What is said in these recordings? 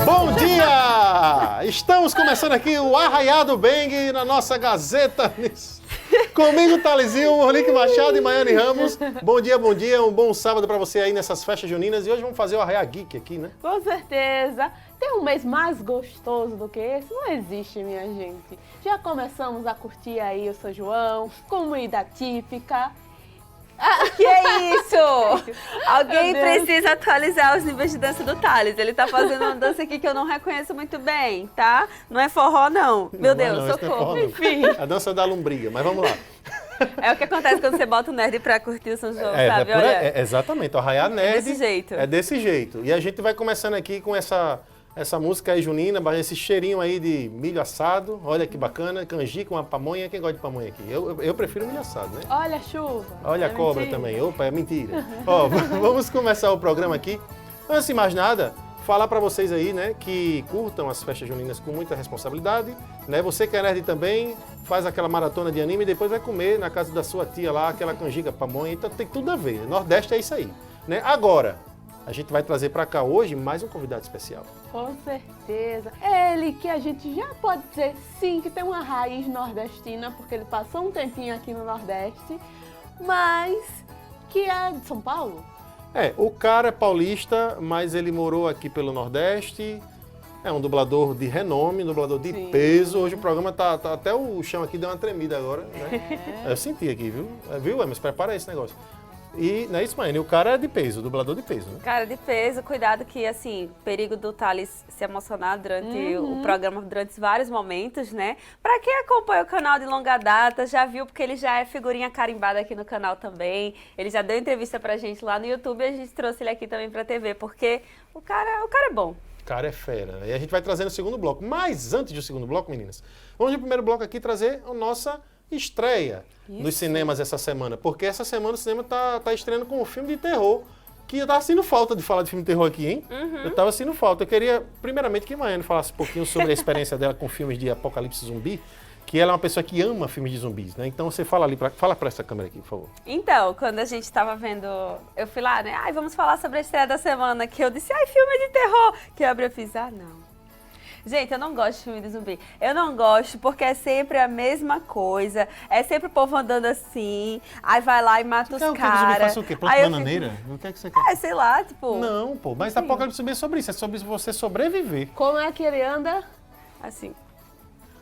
Bom dia! Estamos começando aqui o Arraiado Bang na nossa Gazeta. Comigo, Thalesinho, Orlique Machado e Maiane Ramos. Bom dia, um bom sábado pra você aí nessas festas juninas. E hoje vamos fazer o Arraia Geek aqui, né? Com certeza. Tem um mês mais gostoso do que esse? Não existe, minha gente. Já começamos a curtir aí o São João, comida típica. Que é isso? Alguém precisa atualizar os níveis de dança do Thales. Ele tá fazendo uma dança aqui que eu não reconheço muito bem, tá? Não é forró, não. Meu Deus, socorro. Enfim. A dança da lombriga, mas vamos lá. É o que acontece quando você bota o nerd pra curtir o São João, sabe? Exatamente, o Arraiá Nerd é desse jeito. É desse jeito. E a gente vai começando aqui com essa música aí junina, esse cheirinho aí de milho assado. Olha que bacana, canjica com uma pamonha. Quem gosta de pamonha aqui? Eu prefiro milho assado, né? Olha a chuva. Olha a cobra mentira. também. Opa, é mentira. Ó, vamos começar o programa aqui. Antes de mais nada, falar pra vocês aí, né, que curtam as festas juninas com muita responsabilidade, né? Você que é nerd também, faz aquela maratona de anime e depois vai comer na casa da sua tia lá, aquela canjica, pamonha. Então tem tudo a ver. Nordeste é isso aí, né? Agora, a gente vai trazer pra cá hoje mais um convidado especial. Com certeza. Ele que a gente já pode dizer sim que tem uma raiz nordestina, porque ele passou um tempinho aqui no Nordeste, mas que é de São Paulo. O cara é paulista, mas ele morou aqui pelo Nordeste. É um dublador de renome, dublador de peso. Hoje o programa tá até o chão aqui deu uma tremida agora, né? Eu senti aqui, viu? Viu, Emerson? Prepara esse negócio. E não é isso, Mãe? O cara é de peso, dublador de peso, né? Cara de peso, cuidado que, assim, perigo do Thales se emocionar durante o programa, durante vários momentos, né? Pra quem acompanha o canal de longa data, já viu, porque ele já é figurinha carimbada aqui no canal também. Ele já deu entrevista pra gente lá no YouTube e a gente trouxe ele aqui também pra TV, porque o cara é bom. O cara é fera. E a gente vai trazendo o segundo bloco. Mas antes do segundo bloco, meninas, vamos no primeiro bloco aqui trazer a nossa estreia nos cinemas essa semana, porque essa semana o cinema tá estreando com um filme de terror, que eu tava sentindo falta de falar de filme de terror aqui, hein? Eu tava sentindo falta. Eu queria, primeiramente, que Maiane falasse um pouquinho sobre a experiência dela com filmes de apocalipse zumbi, que ela é uma pessoa que ama filmes de zumbis, né? Então você fala pra essa câmera aqui, por favor. Então, quando a gente tava vendo, eu fui lá, né? Vamos falar sobre a estreia da semana, que eu disse, filme de terror, que eu abri e fiz, não. Gente, eu não gosto de filme de zumbi. Eu não gosto porque é sempre a mesma coisa. É sempre o povo andando assim, aí vai lá e mata os caras. Faça o quê? Planta bananeira? O que é que você quer? Sei lá, tipo... Não, pô, mas apocalipse zumbi é sobre isso. É sobre você sobreviver. Como é que ele anda? Assim.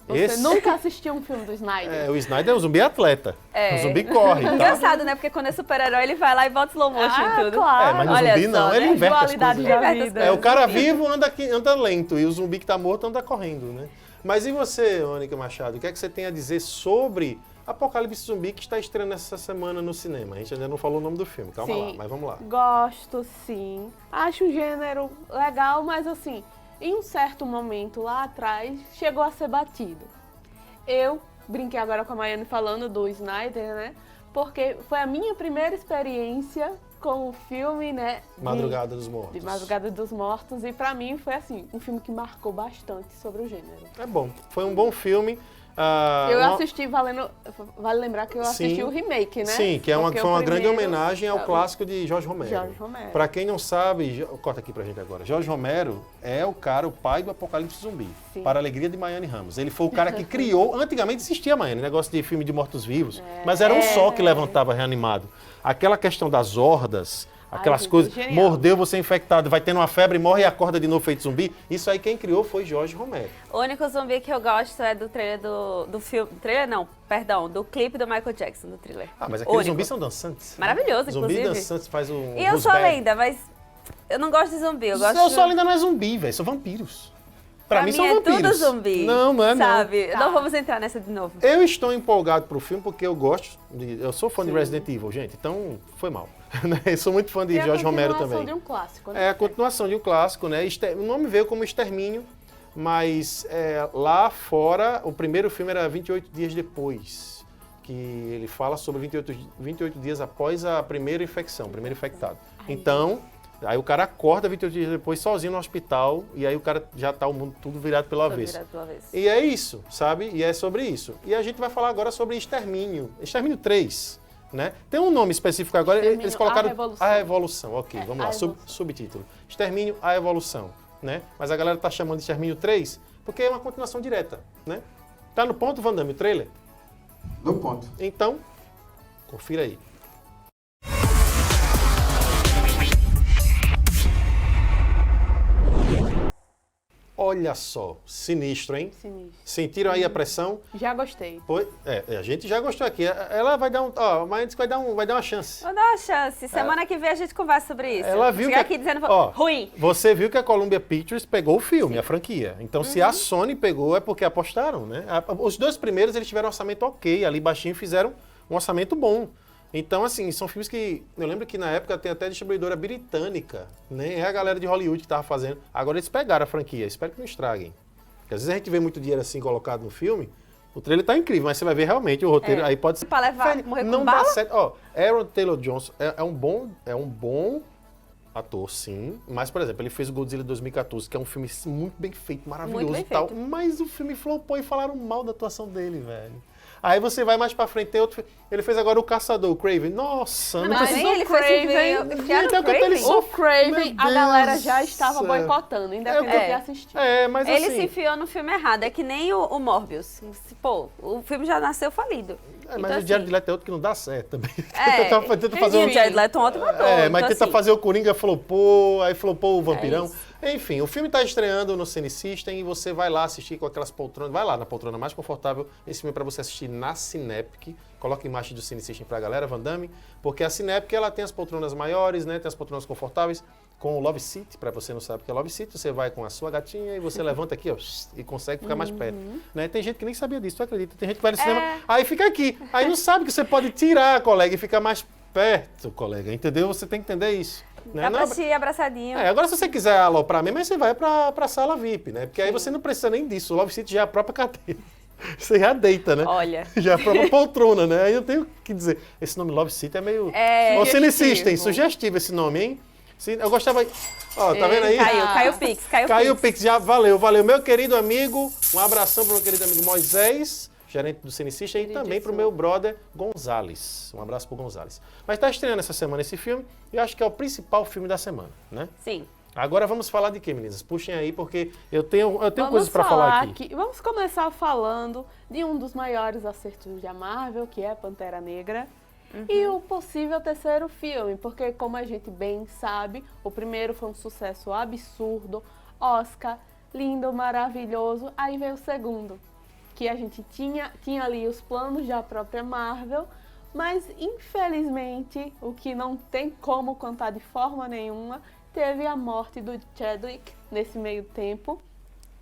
Você nunca assistiu um filme do Snyder? O Snyder é um zumbi atleta. O zumbi corre, tá? Engraçado, né? Porque quando é super-herói, ele vai lá e bota slow motion e tudo. Claro. Mas no zumbi não, ele inverte as coisas. Da vida. O cara vivo anda lento e o zumbi que tá morto anda correndo, né? Mas e você, Mônica Machado, o que é que você tem a dizer sobre Apocalipse Zumbi, que está estreando essa semana no cinema? A gente ainda não falou o nome do filme, calma lá, mas vamos lá. Gosto, sim. Acho um gênero legal, mas assim, em um certo momento lá atrás, chegou a ser batido. Eu brinquei agora com a Maiane falando do Snyder, né? Porque foi a minha primeira experiência com o filme, né? Madrugada dos Mortos. De Madrugada dos Mortos. E pra mim foi assim, um filme que marcou bastante sobre o gênero. É bom, foi um bom filme. Eu assisti, vale lembrar que eu assisti o remake, né? Sim, que foi uma grande homenagem ao clássico de Jorge Romero. Jorge Romero. Pra quem não sabe, corta aqui pra gente agora. Jorge Romero é o pai do Apocalipse Zumbi. Sim. Para a alegria de Maiane Ramos. Ele foi o cara que criou, antigamente existia, Maiane, negócio de filme de mortos-vivos, mas era um só que levantava reanimado. Aquela questão das hordas, aquelas coisas, mordeu, você é infectado, vai tendo uma febre, morre e acorda de novo feito zumbi. Isso aí quem criou foi Jorge Romero. O único zumbi que eu gosto é do trailer do filme, do clipe do Michael Jackson, do thriller. Mas aqueles zumbis são dançantes. Maravilhoso, inclusive. Zumbi dançante faz um... E eu sou a lenda, mas eu não gosto de zumbi, eu sou a lenda não é zumbi, velho, são vampiros. Pra mim são vampiros. É tudo zumbi. Não é sabe? não. Não vamos entrar nessa de novo. Eu estou empolgado pro filme porque eu gosto, eu sou fã de Resident Evil, gente, então foi mal. Eu sou muito fã de Jorge Romero também. É a continuação de um clássico, né? É a continuação de um clássico, né? O nome veio como Extermínio, mas lá fora o primeiro filme era 28 dias depois, que ele fala sobre 28 dias após a primeira infecção, o primeiro infectado. Então, aí o cara acorda 28 dias depois sozinho no hospital e aí o cara já tá o mundo tudo virado pelo avesso. E é isso, sabe? E é sobre isso. E a gente vai falar agora sobre Extermínio. Extermínio 3. né? Tem um nome específico agora, Extermínio, eles colocaram A Revolução. A Revolução, ok, É, vamos A lá, Revolução. subtítulo. Extermínio, A Evolução, né? Mas a galera tá chamando de Extermínio 3 porque é uma continuação direta, né? Tá no ponto, Van Damme, o trailer? No ponto. Então, confira aí. Olha só, sinistro, hein? Sinistro. Sentiram aí a pressão? Já gostei. Pois, a gente já gostou aqui. Ela vai dar mas disse que vai dar uma chance. Vou dar uma chance. Semana que vem a gente conversa sobre isso. Ela viu Chegar que aqui dizendo ó, ruim. Você viu que a Columbia Pictures pegou o filme, a franquia. Então, se a Sony pegou, é porque apostaram, né? Os dois primeiros, eles tiveram um orçamento ok, ali baixinho, fizeram um orçamento bom. Então, assim, são filmes que... Eu lembro que na época tem até distribuidora britânica, né? É a galera de Hollywood que tava fazendo. Agora eles pegaram a franquia. Espero que não estraguem. Porque às vezes a gente vê muito dinheiro assim colocado no filme, o trailer tá incrível, mas você vai ver realmente o roteiro, aí pode ser... Pra levar, Velho, morrer com não bala? dá certo. Ó, Aaron Taylor-Johnson é um bom ator, sim. Mas, por exemplo, ele fez o Godzilla de 2014, que é um filme muito bem feito, maravilhoso Muito bem e tal. feito. Mas o filme flopou e falaram mal da atuação dele, velho. Aí você vai mais pra frente, tem outro. Ele fez agora o Caçador, o Craven. Nossa, não Mas precisa. nem ele foi Craven. civil. Enfiaram Então, o quando ele Craven. só- O Craven, Meu a galera Deus já estava do céu. boicotando, independente de assistir. Mas Ele assim... se enfiou no filme errado. É que nem o Morbius. Pô, o filme já nasceu falido. mas Então, o Jared assim, Leto é outro que não dá certo também. É, tenta fazer o Jared Leto é um ótimo ator. mas então, tenta assim, fazer o Coringa, flopou, aí flopou o Vampirão. isso. Enfim, o filme tá estreando no Cine System e você vai lá assistir com aquelas poltronas. Vai lá na poltrona mais confortável. Esse filme é pra você assistir na Cinepic. Coloca a imagem do Cine System pra galera, Van Damme. Porque a Cinepic, ela tem as poltronas maiores, né? Tem as poltronas confortáveis. Com o Love Seat, pra você não sabe o que é Love Seat, você vai com a sua gatinha e você levanta aqui, ó, e consegue ficar mais perto. Né? Tem gente que nem sabia disso, tu acredita? Tem gente que vai no cinema, aí fica aqui. Aí não sabe que você pode tirar, colega, e ficar mais perto, colega. Entendeu? Você tem que entender isso. Né? Dá Não pra é- assistir abraçadinho. agora se você quiser aloprar mesmo, aí você vai pra sala VIP, né? Porque aí você não precisa nem disso. O Love Seat já é a própria cadeira. Você já deita, né? Olha. Já é a própria poltrona, né? Aí eu tenho que dizer. Esse nome Love Seat é meio... É, Ô, Cine sugestivo. System, sugestivo esse nome, hein? Eu gostava... Ó, tá vendo aí? Caiu o Pix, Caiu o Pix, já valeu. Meu querido amigo, um abração pro meu querido amigo Moisés, gerente do Cine System, e também pro meu brother Gonzales. Um abraço pro Gonzales. Mas tá estreando essa semana esse filme, e eu acho que é o principal filme da semana, né? Sim. Agora vamos falar de quê, meninas? Puxem aí, porque eu tenho Vamos coisas pra falar aqui. Vamos começar falando de um dos maiores acertos da Marvel, que é Pantera Negra. E o possível terceiro filme, porque como a gente bem sabe, o primeiro foi um sucesso absurdo, Oscar, lindo, maravilhoso, aí veio o segundo, que a gente tinha ali os planos da própria Marvel, mas infelizmente, o que não tem como contar de forma nenhuma, teve a morte do Chadwick nesse meio tempo,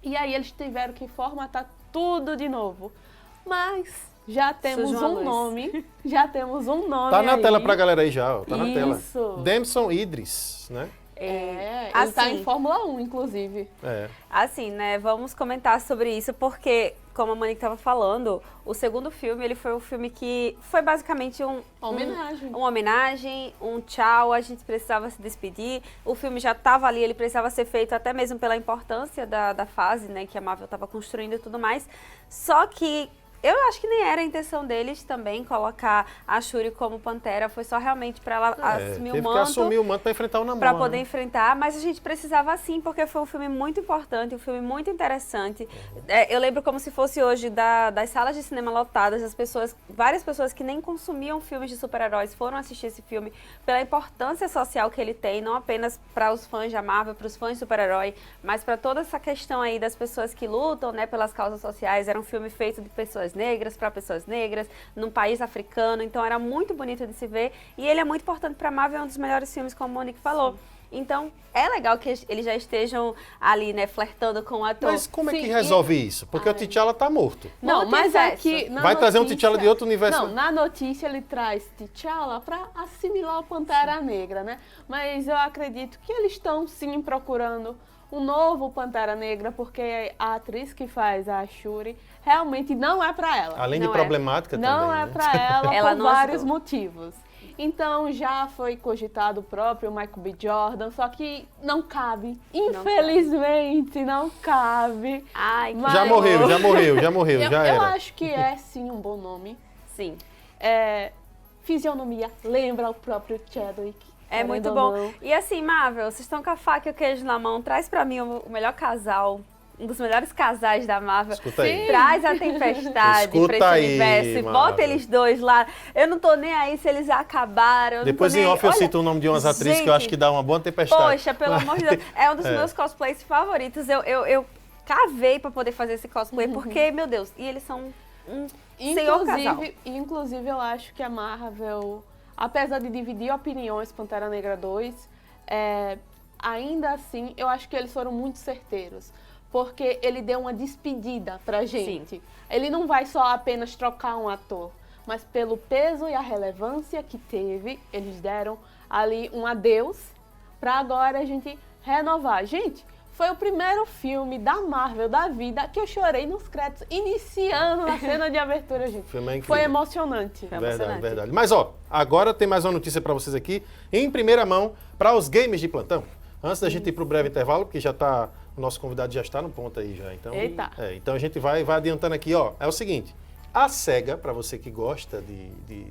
e aí eles tiveram que formatar tudo de novo. Mas já temos Surgiu uma um luz. nome, já temos um nome Tá na aí. tela pra galera aí já, ó. Tá na tela. Isso. Damson Idris, né? É, ele Assim, tá em Fórmula 1, inclusive. É. Assim, né, vamos comentar sobre isso, porque, como a Monique estava falando, o segundo filme, ele foi um filme que foi basicamente Homenagem. uma homenagem, um tchau, a gente precisava se despedir, o filme já estava ali, ele precisava ser feito até mesmo pela importância da fase, né, que a Marvel estava construindo e tudo mais, só que eu acho que nem era a intenção deles também colocar a Shuri como Pantera, foi só realmente para ela assumir o teve que manto. assumir o manto pra enfrentar o Namor. Pra poder né? enfrentar, mas a gente precisava sim, porque foi um filme muito importante, um filme muito interessante. Eu lembro como se fosse hoje das salas de cinema lotadas, várias pessoas que nem consumiam filmes de super-heróis foram assistir esse filme pela importância social que ele tem, não apenas para os fãs da Marvel, para os fãs de super-herói, mas para toda essa questão aí das pessoas que lutam, né, pelas causas sociais. Era um filme feito de pessoas negras, para pessoas negras, num país africano, então era muito bonito de se ver, e ele é muito importante para a Marvel, é um dos melhores filmes, como a Monique falou. Então, é legal que eles já estejam ali, né, flertando com o ator. Mas como é Sim, que e- resolve isso? Porque o T'Challa tá morto. Não, No mas é universo. que na Vai trazer um notícia- T'Challa de outro universo. Não, na notícia ele traz T'Challa pra assimilar o Pantera Negra, né? Mas eu acredito que eles estão sim procurando um novo Pantera Negra, porque a atriz que faz a Shuri realmente não é pra ela. Além Não de é. problemática Não também. é né? pra ela, Ela por não vários ajudou. motivos. Então já foi cogitado o próprio Michael B. Jordan, só que não cabe. Infelizmente não cabe. Ai, que Mas- Já morreu, já Eu era. acho que é sim um bom nome. Sim. É, fisionomia lembra o próprio Chadwick. É muito bom. E assim, Marvel, vocês estão com a faca e o queijo na mão, traz pra mim o melhor casal, um dos melhores casais da Marvel. Escuta aí. Traz a Tempestade pra esse universo e bota eles dois lá. Eu não tô nem aí se eles acabaram. Depois em off eu cito o nome de umas atrizes que eu acho que dá uma boa tempestade. Poxa, pelo amor de Deus. É um dos meus cosplays favoritos. Eu cavei pra poder fazer esse cosplay, porque, meu Deus, e eles são um senhor casal. Inclusive, eu acho que a Marvel, apesar de dividir opiniões Pantera Negra 2, ainda assim, eu acho que eles foram muito certeiros. Porque ele deu uma despedida pra gente. Sim. Ele não vai só apenas trocar um ator, mas pelo peso e a relevância que teve, eles deram ali um adeus pra agora a gente renovar. Gente, foi o primeiro filme da Marvel da vida que eu chorei nos créditos, iniciando na cena de abertura, gente. Foi emocionante. Verdade. Mas ó, agora tem mais uma notícia pra vocês aqui, em primeira mão, para os games de plantão. Antes da gente ir pro breve intervalo, porque já tá... O nosso convidado já está no ponto aí já. Então, então a gente vai adiantando aqui, ó. É o seguinte, a SEGA, para você que gosta de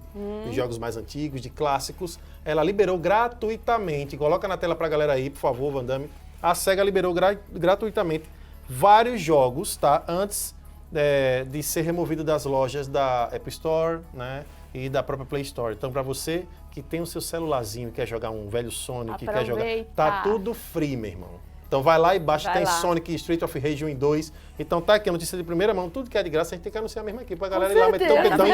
jogos mais antigos, de clássicos, ela liberou gratuitamente, coloca na tela pra galera aí, por favor, Vandame. A SEGA liberou gratuitamente vários jogos, tá? Antes de ser removido das lojas da App Store, né? E da própria Play Store. Então, para você que tem o seu celularzinho, quer jogar um velho Sonic, quer jogar... Tá tudo free, meu irmão. Então vai lá e baixa, tem Sonic, Street of Rage 1 e 2. Então tá aqui a notícia de primeira mão, tudo que é de graça, a gente tem que anunciar mesmo aqui, pra galera ir lá meter o dedão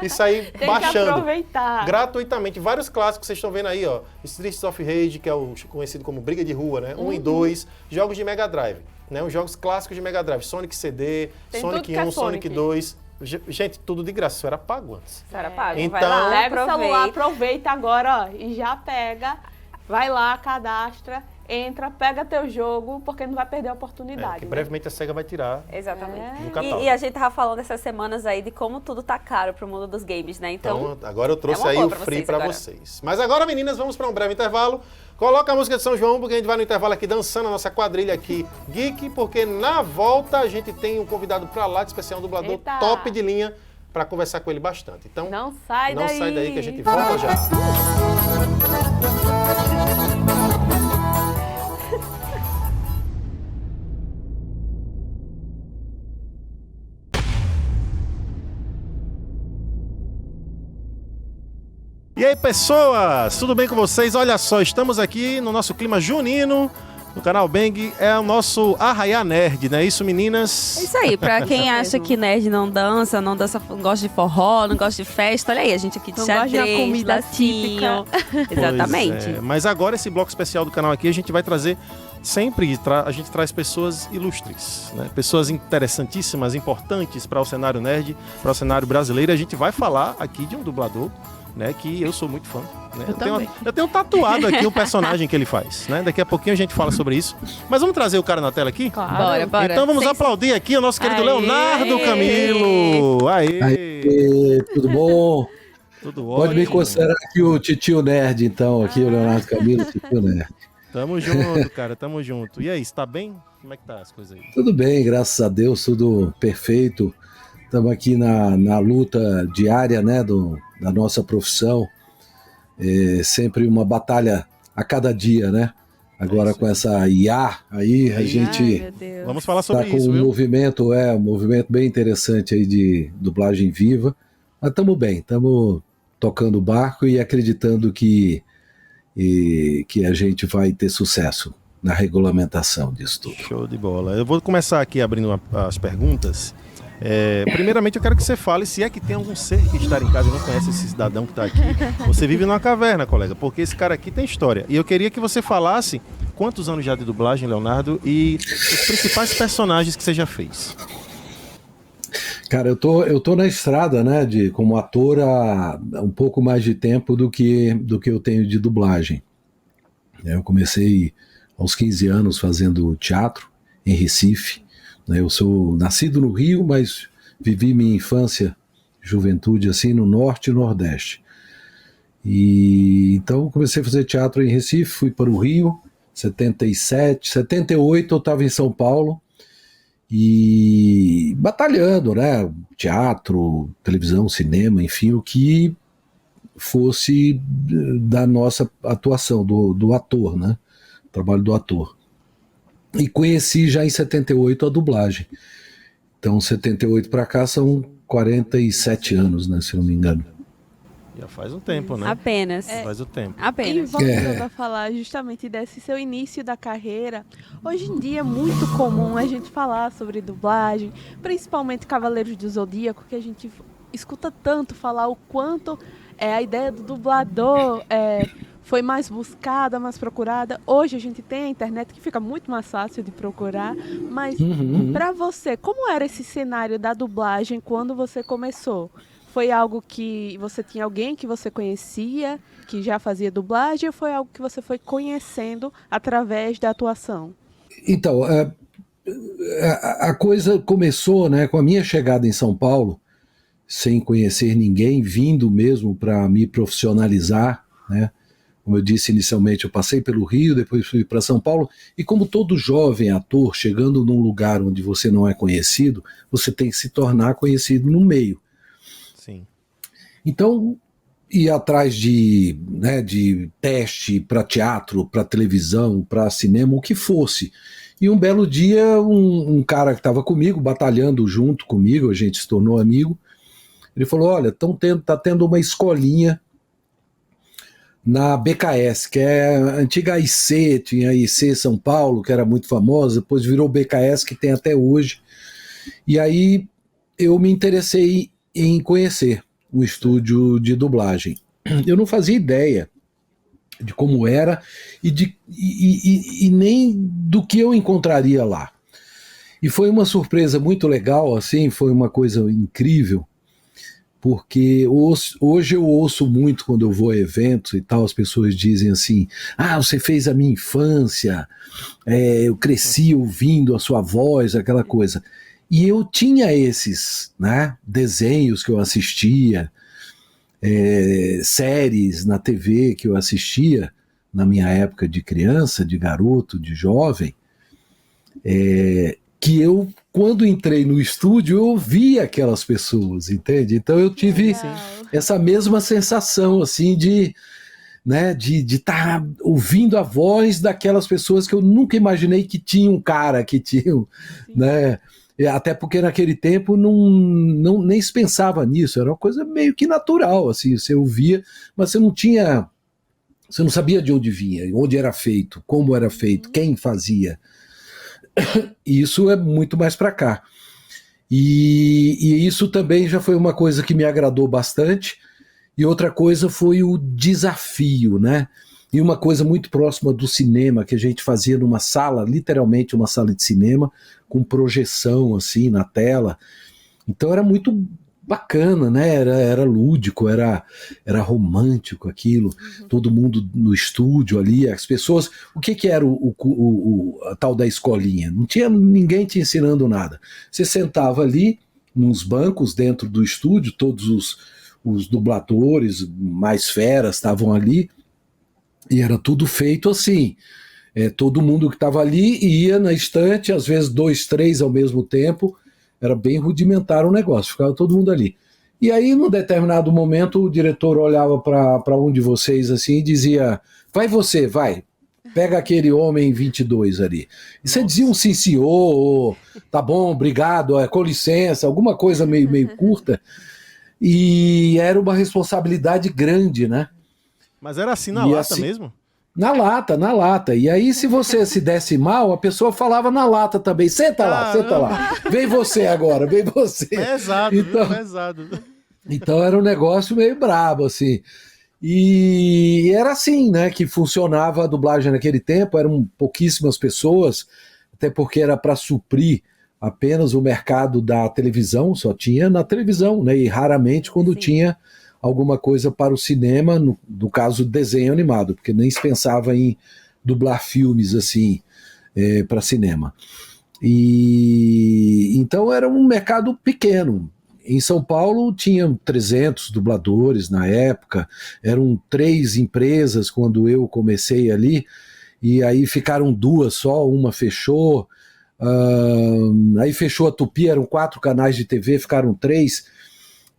e sair tem baixando. Que aproveitar. Gratuitamente. Vários clássicos vocês estão vendo aí, ó. Street of Rage, que é o conhecido como Briga de Rua, né? 1 e 2. Jogos de Mega Drive, né? Os jogos clássicos de Mega Drive. Sonic CD, tem Sonic 1, Sonic 2. Gente, tudo de graça, isso era pago antes. Isso era pago. Então, vai lá, pega o celular, aproveita agora, ó, e já pega, vai lá, cadastra. Entra, pega teu jogo, porque não vai perder a oportunidade. Que brevemente a SEGA vai tirar. Exatamente. Do catálogo. E a gente tava falando essas semanas aí de como tudo tá caro pro mundo dos games, né? Então agora eu trouxe aí o free pra vocês. Mas agora, meninas, vamos para um breve intervalo. Coloca a música de São João, porque a gente vai no intervalo aqui dançando a nossa quadrilha aqui geek, porque na volta a gente tem um convidado pra lá de especial, um dublador top de linha, pra conversar com ele bastante. Então, não sai daí que a gente volta já. E aí, pessoas, tudo bem com vocês? Olha só, estamos aqui no nosso clima junino, no canal Bang, é o nosso Arraiá Nerd, não é isso, meninas? É isso aí, pra quem acha que nerd não dança, não gosta de forró, não gosta de festa, olha aí, a gente aqui de xadrez, comida lacinho. Exatamente. Mas agora esse bloco especial do canal aqui, a gente vai trazer sempre, a gente traz pessoas ilustres, né? Pessoas interessantíssimas, importantes para o cenário nerd, para o cenário brasileiro. A gente vai falar aqui de um dublador, né, que eu sou muito fã. Né? Eu tenho tatuado aqui o personagem que ele faz. Né? Daqui a pouquinho a gente fala sobre isso. Mas vamos trazer o cara na tela aqui? Claro. Bora. Então vamos aplaudir aqui o nosso querido Leonardo Camilo. Aê, tudo bom? Tudo ótimo. Pode me considerar aqui o titio nerd, então, aqui o Leonardo Camilo, titio nerd. Tamo junto, cara, tamo junto. E aí, você tá bem? Como é que tá as coisas aí? Tudo bem, graças a Deus, tudo perfeito. Estamos aqui na luta diária, né, da nossa profissão. Sempre uma batalha a cada dia, né? Agora com essa IA aí, a gente vamos falar sobre com isso, um movimento bem interessante aí de dublagem viva. Mas estamos bem, estamos tocando o barco e acreditando que a gente vai ter sucesso na regulamentação disso tudo. Show de bola. Eu vou começar aqui abrindo as perguntas. Primeiramente, eu quero que você fale se é que tem algum ser que está em casa e não conhece esse cidadão que está aqui. Você vive numa caverna, colega, porque esse cara aqui tem história. E eu queria que você falasse quantos anos já de dublagem, Leonardo, e os principais personagens que você já fez. Cara, eu tô na estrada, né, como ator há um pouco mais de tempo do que eu tenho de dublagem. Eu comecei aos 15 anos fazendo teatro em Recife. Eu sou nascido no Rio, mas vivi minha infância, juventude assim no Norte e Nordeste. E então comecei a fazer teatro em Recife, fui para o Rio, 77, 78 eu estava em São Paulo e batalhando, né? Teatro, televisão, cinema, enfim, o que fosse da nossa atuação, do ator, né? Trabalho do ator. E conheci já em 78 a dublagem. Então, 78 para cá são 47 anos, né, se não me engano. Já faz um tempo, né? Apenas. Faz o tempo. E Apenas. voltando a falar justamente desse seu início da carreira, hoje em dia é muito comum a gente falar sobre dublagem, principalmente Cavaleiros do Zodíaco, que a gente escuta tanto falar o quanto a ideia do dublador foi mais buscada, mais procurada. Hoje a gente tem a internet que fica muito mais fácil de procurar, mas para você, como era esse cenário da dublagem quando você começou? Foi algo que você tinha alguém que você conhecia, que já fazia dublagem, ou foi algo que você foi conhecendo através da atuação? Então, a coisa começou, né, com a minha chegada em São Paulo, sem conhecer ninguém, vindo mesmo para me profissionalizar, né? Como eu disse inicialmente, eu passei pelo Rio, depois fui para São Paulo, e como todo jovem ator, chegando num lugar onde você não é conhecido, você tem que se tornar conhecido no meio. Sim. Então, ir atrás de teste para teatro, para televisão, para cinema, o que fosse. E um belo dia, um cara que estava comigo, batalhando junto comigo, a gente se tornou amigo, ele falou, olha, tá tendo uma escolinha na BKS, que é a antiga IC, tinha a IC São Paulo, que era muito famosa, depois virou BKS, que tem até hoje. E aí eu me interessei em conhecer um estúdio de dublagem. Eu não fazia ideia de como era e nem do que eu encontraria lá. E foi uma surpresa muito legal, assim, foi uma coisa incrível, porque hoje eu ouço muito quando eu vou a eventos e tal, as pessoas dizem assim, você fez a minha infância, eu cresci ouvindo a sua voz, aquela coisa. E eu tinha esses, né, desenhos que eu assistia, séries na TV que eu assistia na minha época de criança, de garoto, de jovem, que eu, quando entrei no estúdio, eu ouvi aquelas pessoas, entende? Então eu tive essa mesma sensação, assim, de estar ouvindo a voz daquelas pessoas que eu nunca imaginei que tinha um cara, que tinham, né? Até porque naquele tempo nem se pensava nisso, era uma coisa meio que natural, assim, você ouvia, mas você não sabia de onde vinha, onde era feito, como era feito, quem fazia. E isso é muito mais para cá. E isso também já foi uma coisa que me agradou bastante. E outra coisa foi o desafio, né? E uma coisa muito próxima do cinema, que a gente fazia numa sala, literalmente uma sala de cinema, com projeção assim na tela. Então era muito bacana, né? Era lúdico, era romântico aquilo, todo mundo no estúdio ali, as pessoas. O que era a tal da escolinha? Não tinha ninguém te ensinando nada. Você sentava ali, nos bancos dentro do estúdio, todos os dubladores mais feras estavam ali, e era tudo feito assim. Todo mundo que estava ali ia na estante, às vezes 2, 3 ao mesmo tempo. Era bem rudimentar o negócio, ficava todo mundo ali. E aí, num determinado momento, o diretor olhava para um de vocês assim e dizia, vai, pega aquele homem 22 ali. E você dizia um sim, senhor, ou, tá bom, obrigado, com licença, alguma coisa meio curta. E era uma responsabilidade grande, né? Mas era assim na lata mesmo? Na lata. E aí, se você se desse mal, a pessoa falava na lata também. Senta lá. Vem você agora, vem você. Pesado, então, pesado. Então era um negócio meio brabo, assim. E era assim, né, que funcionava a dublagem naquele tempo. Eram pouquíssimas pessoas, até porque era para suprir apenas o mercado da televisão, só tinha na televisão, né? E raramente quando tinha alguma coisa para o cinema, no caso desenho animado, porque nem se pensava em dublar filmes assim para cinema. E então era um mercado pequeno. Em São Paulo tinham 300 dubladores na época, eram 3 empresas quando eu comecei ali, e aí ficaram 2 só, uma fechou, aí fechou a Tupi, eram 4 canais de TV, ficaram 3,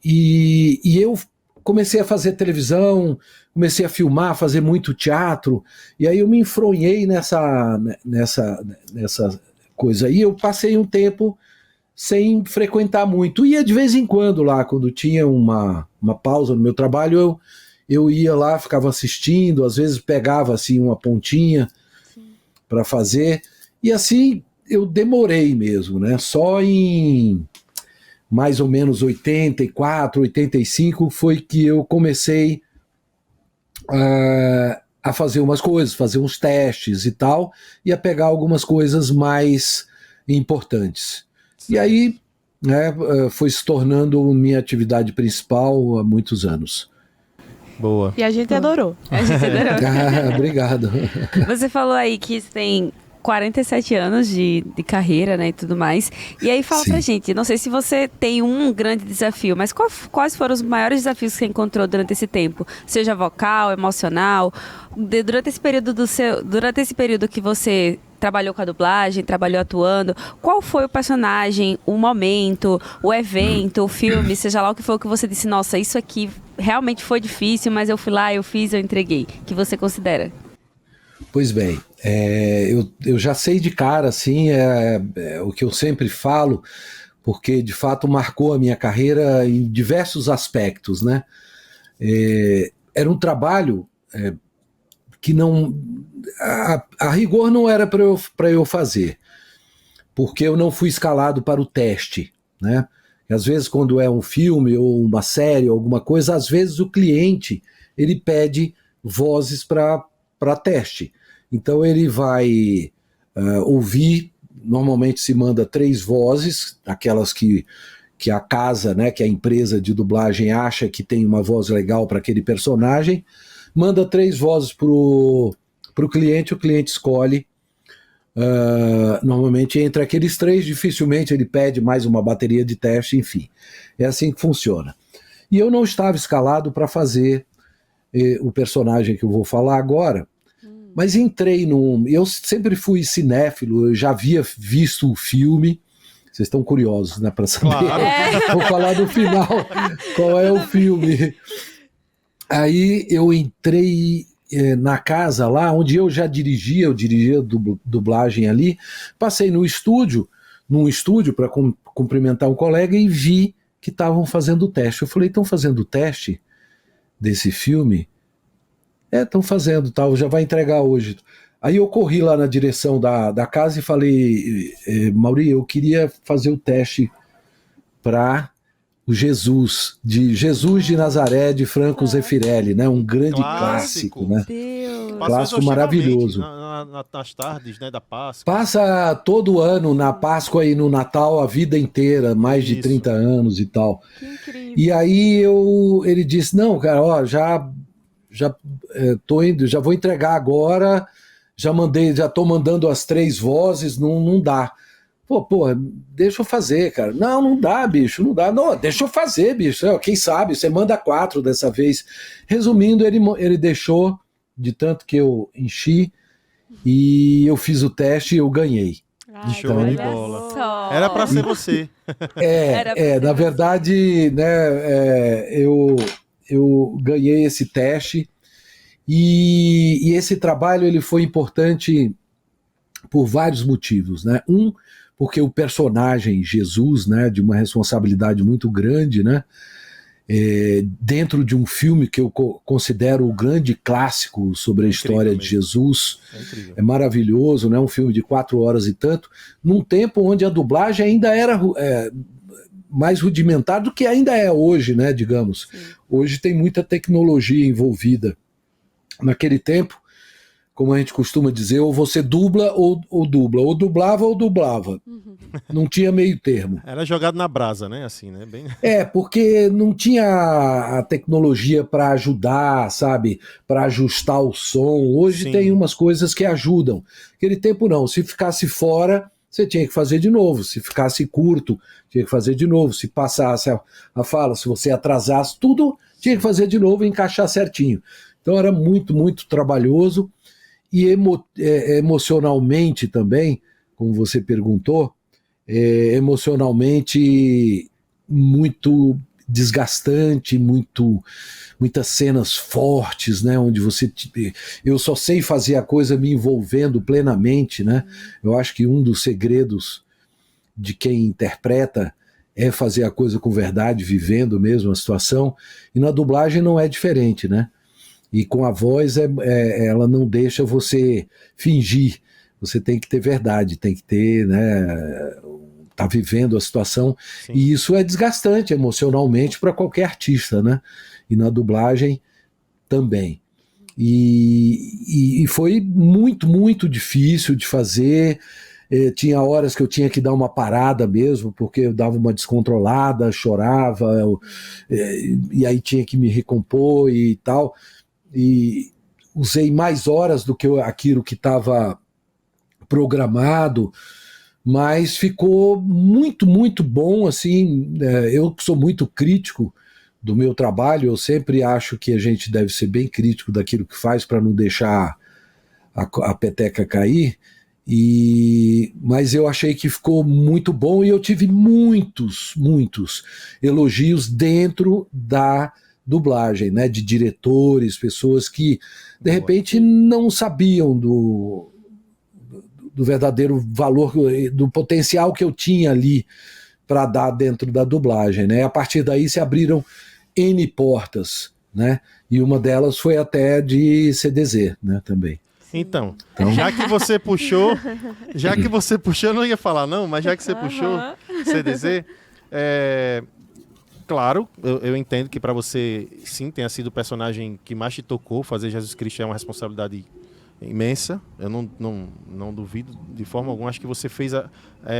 e eu comecei a fazer televisão, comecei a filmar, fazer muito teatro, e aí eu me enfronhei nessa coisa. E eu passei um tempo sem frequentar muito. Ia de vez em quando lá, quando tinha uma pausa no meu trabalho, eu ia lá, ficava assistindo, às vezes pegava assim uma pontinha para fazer, e assim eu demorei mesmo, né? Só em mais ou menos 84, 85 foi que eu comecei a fazer umas coisas, fazer uns testes e tal, e a pegar algumas coisas mais importantes. E aí, né, foi se tornando minha atividade principal há muitos anos. Boa. E a gente adorou. A gente adorou. Obrigado. Você falou aí que você tem 47 anos de carreira, né, e tudo mais. E aí fala pra gente, não sei se você tem um grande desafio, mas quais foram os maiores desafios que você encontrou durante esse tempo? Seja vocal, emocional, durante esse período que você trabalhou com a dublagem, trabalhou atuando, qual foi o personagem, o momento, o evento, o filme, seja lá o que for que você disse, nossa, isso aqui realmente foi difícil, mas eu fui lá, eu fiz, eu entreguei, que você considera? Pois bem, eu já sei de cara, assim, o que eu sempre falo, porque de fato marcou a minha carreira em diversos aspectos, né? Era um trabalho que não... A rigor não era para eu fazer, porque eu não fui escalado para o teste, né? Às vezes quando é um filme ou uma série, alguma coisa, às vezes o cliente ele pede vozes para teste. Então ele vai ouvir, normalmente se manda 3 vozes, aquelas que a casa, né, que a empresa de dublagem acha que tem uma voz legal para aquele personagem, manda 3 vozes pro cliente, o cliente escolhe. Normalmente entre aqueles 3, dificilmente ele pede mais uma bateria de teste, enfim. É assim que funciona. E eu não estava escalado para fazer o personagem que eu vou falar agora, mas entrei eu sempre fui cinéfilo, eu já havia visto o filme. Vocês estão curiosos, né, para saber? Claro. Vou falar no final qual é o filme. Aí eu entrei na casa lá, onde eu já dirigia, dublagem ali, passei num estúdio para cumprimentar um colega e vi que estavam fazendo o teste. Eu falei, estão fazendo o teste desse filme? Estão fazendo, tal, já vai entregar hoje. Aí eu corri lá na direção da casa e falei, Mauri, eu queria fazer o teste para o Jesus de Nazaré, de Franco Zeffirelli, né? Um grande clássico, né? Clássico maravilhoso. Nas tardes, né, da Páscoa. Passa todo ano na Páscoa e no Natal a vida inteira, mais de 30 anos e tal. Que incrível. E aí ele disse, não, cara, ó, já tô indo, já vou entregar agora, já tô mandando as 3 vozes, não dá. Pô, deixa eu fazer, cara. Não dá, bicho, não dá. Não, deixa eu fazer, bicho. Quem sabe, você manda 4 dessa vez. Resumindo, ele deixou, de tanto que eu enchi, e eu fiz o teste e eu ganhei. Show de bola. Era pra ser você. Na verdade, né, eu ganhei esse teste e esse trabalho ele foi importante por vários motivos, né? Porque o personagem Jesus, né, de uma responsabilidade muito grande, né, dentro de um filme que eu considero o grande clássico sobre a história de Jesus, é maravilhoso, né, um filme de 4 horas e tanto, num tempo onde a dublagem ainda era mais rudimentar do que ainda é hoje, né, digamos. Sim. Hoje tem muita tecnologia envolvida. Naquele tempo, como a gente costuma dizer, ou você dubla ou dubla, ou dublava ou dublava. Uhum. Não tinha meio termo. Era jogado na brasa, né, assim, né? Bem... porque não tinha a tecnologia para ajudar, sabe, para ajustar o som. Hoje tem umas coisas que ajudam. Naquele tempo não, se ficasse fora, você tinha que fazer de novo. Se ficasse curto, tinha que fazer de novo. Se passasse a fala, se você atrasasse, tudo tinha que fazer de novo e encaixar certinho. Então era muito, muito trabalhoso e emocionalmente também, como você perguntou, emocionalmente muito desgastante, muitas cenas fortes, né, onde eu só sei fazer a coisa me envolvendo plenamente, né? Eu acho que um dos segredos de quem interpreta é fazer a coisa com verdade, vivendo mesmo a situação, e na dublagem não é diferente, né? E com a voz ela não deixa você fingir, você tem que ter verdade, tem que ter, né, tá vivendo a situação. Sim. E isso é desgastante emocionalmente para qualquer artista, né? E na dublagem também. E foi muito, muito difícil de fazer. Tinha horas que eu tinha que dar uma parada mesmo, porque eu dava uma descontrolada, chorava, e aí tinha que me recompor e tal. E usei mais horas do que aquilo que estava programado, mas ficou muito, muito bom, assim. Eu sou muito crítico do meu trabalho, eu sempre acho que a gente deve ser bem crítico daquilo que faz para não deixar a peteca cair, mas eu achei que ficou muito bom e eu tive muitos elogios dentro da dublagem, né, de diretores, pessoas que de repente não sabiam do verdadeiro valor, do potencial que eu tinha ali para dar dentro da dublagem, né? A partir daí se abriram N portas, né? E uma delas foi até de CDZ, né, também. Então, já que você puxou, eu não ia falar não, mas já que você puxou CDZ, claro, eu entendo que para você, sim, tenha sido o personagem que mais te tocou, fazer Jesus Cristo é uma responsabilidade imensa, eu não duvido de forma alguma, acho que você fez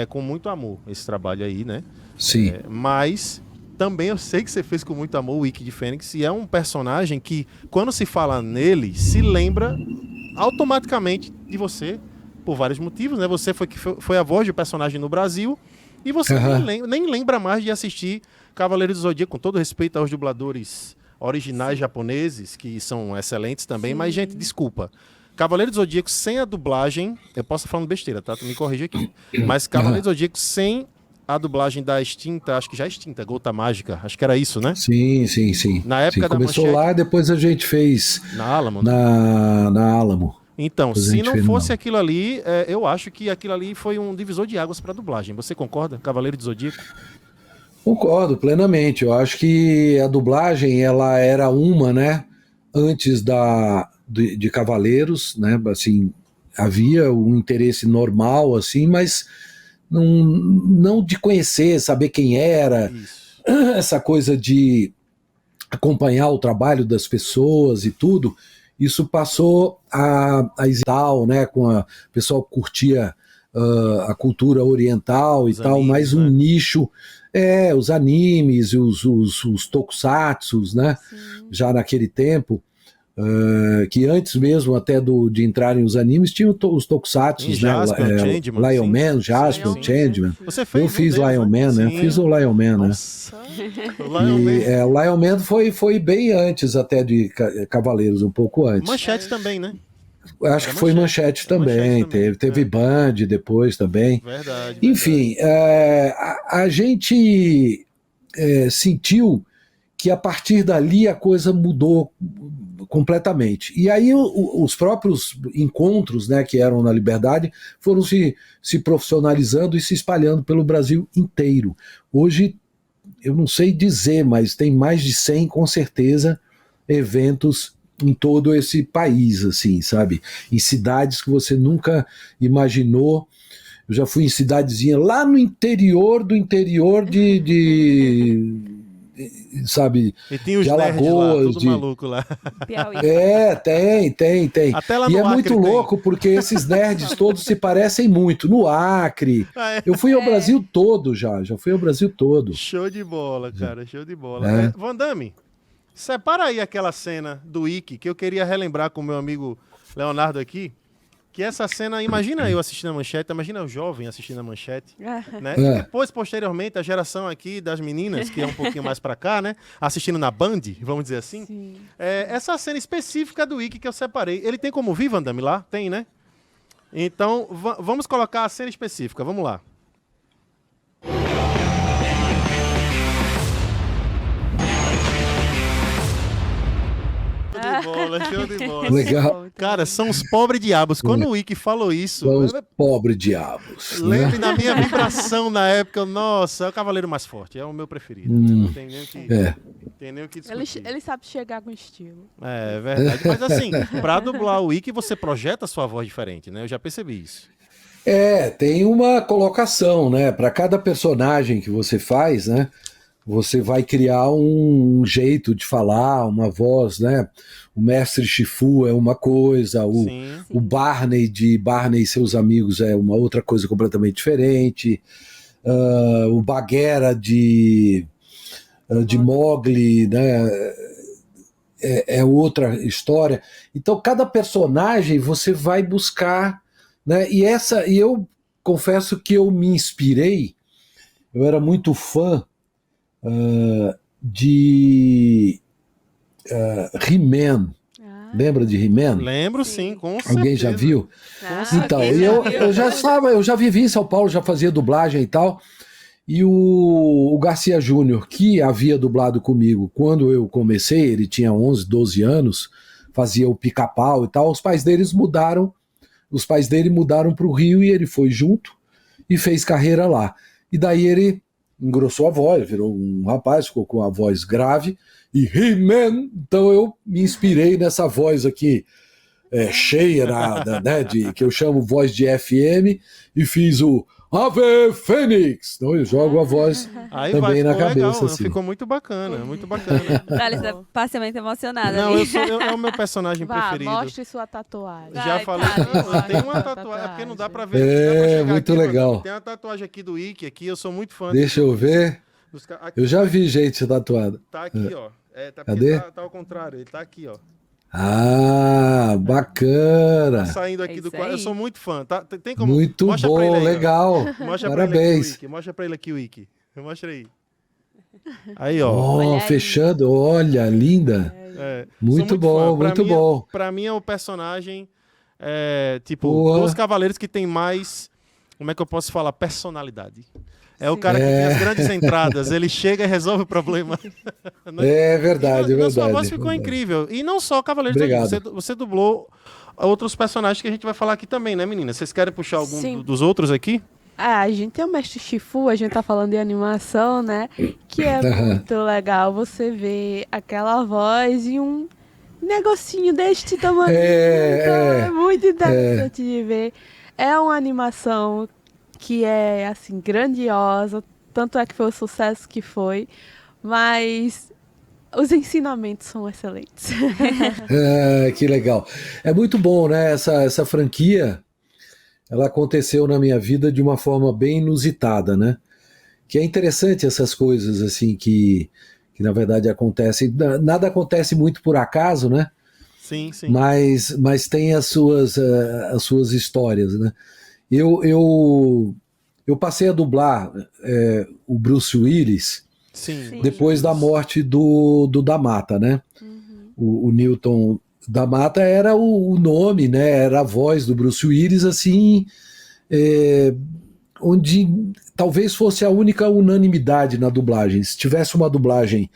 com muito amor esse trabalho aí, né? Sim. Mas também eu sei que você fez com muito amor o Ikki de Fênix, e é um personagem que, quando se fala nele, se lembra automaticamente de você, por vários motivos, né? Você foi a voz do personagem no Brasil, e você nem lembra mais de assistir Cavaleiro do Zodíaco, com todo respeito aos dubladores originais japoneses, que são excelentes também, mas, gente, desculpa. Cavaleiro do Zodíaco sem a dublagem, eu posso estar falando besteira, tá? Tu me corrige aqui. Mas Cavaleiro do Zodíaco sem a dublagem da extinta, acho que já extinta, Gota Mágica, acho que era isso, né? Sim. Na época da começou Manchete, lá, depois a gente fez na Alamo. Na Alamo. Então, depois se não fosse aquilo ali, eu acho que aquilo ali foi um divisor de águas para a dublagem. Você concorda? Cavaleiro do Zodíaco? Concordo plenamente. Eu acho que a dublagem ela era né, antes de Cavaleiros, né? Assim, havia um interesse normal, assim, mas não de conhecer, saber quem era. Isso. Essa coisa de acompanhar o trabalho das pessoas e tudo. Isso passou a existir, né? O pessoal curtia a cultura oriental e tal, mas um nicho. Os animes, os tokusatsus, né? Sim. Já naquele tempo, que antes mesmo até de entrarem os animes, tinha os tokusatsus, né? Lion Man, Jasper, Changeman. Eu fiz Lion Man, né? Eu fiz o Lion Man, né? O Lion Man foi bem antes até de Cavaleiros, um pouco antes. Manchete também, né? Acho que foi Manchete também. Teve Band depois também. Verdade. Enfim, a gente sentiu que a partir dali a coisa mudou completamente. E aí os próprios encontros, né, que eram na Liberdade foram se profissionalizando e se espalhando pelo Brasil inteiro. Hoje, eu não sei dizer, mas tem mais de 100, com certeza, eventos em todo esse país, assim, sabe? Em cidades que você nunca imaginou. Eu já fui em cidadezinha lá no interior do interior sabe, e tem os de Alagoas, lá, tudo maluco lá. Piauí. Tem. Até lá e no é Acre muito louco, porque esses nerds todos se parecem muito. No Acre. Eu fui ao Brasil todo já fui ao Brasil todo. Show de bola, cara, show de bola. Van Damme, separa aí aquela cena do Ikki que eu queria relembrar com o meu amigo Leonardo aqui. Que essa cena, imagina eu assistindo a Manchete, imagina o jovem assistindo a Manchete, né? E depois, posteriormente, a geração aqui das meninas, que é um pouquinho mais pra cá, né? Assistindo na Band, vamos dizer assim. Essa cena específica do Ikki que eu separei, ele tem como vir, Van Damme, lá? Tem, né? Então, vamos colocar a cena específica, vamos lá. de bola, show de bola. Legal. Cara, são os pobres diabos. Quando o Wiki falou isso, São os pobres diabos. Né? lembre da minha vibração na época. Nossa, é o cavaleiro mais forte, é o meu preferido. Não tem nem o que, tem nem o que discutir. Ele sabe chegar com estilo. É verdade. Mas assim, pra dublar o Wiki, você projeta a sua voz diferente, né? Eu já percebi isso. Tem uma colocação, né? Para cada personagem que você faz, né? Você vai criar um jeito de falar, uma voz, né? O mestre Shifu é uma coisa, o Barney de Barney e seus amigos é uma outra coisa completamente diferente, o Bagheera de Mowgli, né? É outra história. Então, cada personagem você vai buscar, né? E eu confesso que eu me inspirei, eu era muito fã de He-Man. Lembra de He-Man? Lembro, sim, com certeza. Alguém já viu? Então, eu já vivi em São Paulo, já fazia dublagem e tal. E o Garcia Júnior, que havia dublado comigo quando eu comecei, ele tinha 11, 12 anos, fazia o Pica-Pau e tal. Os pais dele mudaram para o Rio e ele foi junto e fez carreira lá. E daí ele engrossou a voz, virou um rapaz, ficou com a voz grave, e He-Man, então eu me inspirei nessa voz aqui, cheia, né, que eu chamo voz de FM, e fiz o Ave Fênix, então eu jogo a voz também na cabeça. Legal, assim. Ficou muito bacana, muito bacana. Thales é parcialmente emocionada. Não, é o meu personagem preferido. Mostre sua tatuagem. Já falei, eu tenho uma tatuagem, porque não dá pra ver. Muito aqui, legal. Mano. Tem uma tatuagem aqui do Wiki, aqui, eu sou muito fã. Deixa eu ver. Aqui, eu já vi gente tatuada. Tá aqui, ó. Cadê? Tá ao contrário, ele tá aqui, ó. Bacana. Tá saindo aqui do quadro. Eu sou muito fã. Tem como? Muito Mostra bom, pra ele aí, legal. Mostra Parabéns. Mostra pra ele aqui o Wiki. Mostra aí. Aí, ó. Olha fechando. Olha, linda. Muito bom, muito bom. Pra mim é o personagem, dos cavaleiros que tem mais, como é que eu posso falar, personalidade. É o cara que tem as grandes entradas, ele chega e resolve o problema. É verdade, é verdade. Sua voz ficou incrível. E não só Cavaleiros, você dublou outros personagens que a gente vai falar aqui também, né, meninas? Vocês querem puxar algum dos outros aqui? A gente tem o Mestre Shifu, a gente tá falando de animação, né? Que é muito legal você ver aquela voz e um negocinho deste tamanho. É muito interessante de ver. É uma animação que é, assim, grandiosa, tanto é que foi o sucesso que foi, mas os ensinamentos são excelentes. Que legal. É muito bom, né? Essa franquia, ela aconteceu na minha vida de uma forma bem inusitada, né? Que é interessante essas coisas, assim, que na verdade acontecem. Nada acontece muito por acaso, né? Sim, sim. Mas tem as suas histórias, né? Eu passei a dublar o Bruce Willis depois da morte do Da Mata, né? O Newton Da Mata era o nome, né? Era a voz do Bruce Willis, assim, onde talvez fosse a única unanimidade na dublagem. Se tivesse uma dublagem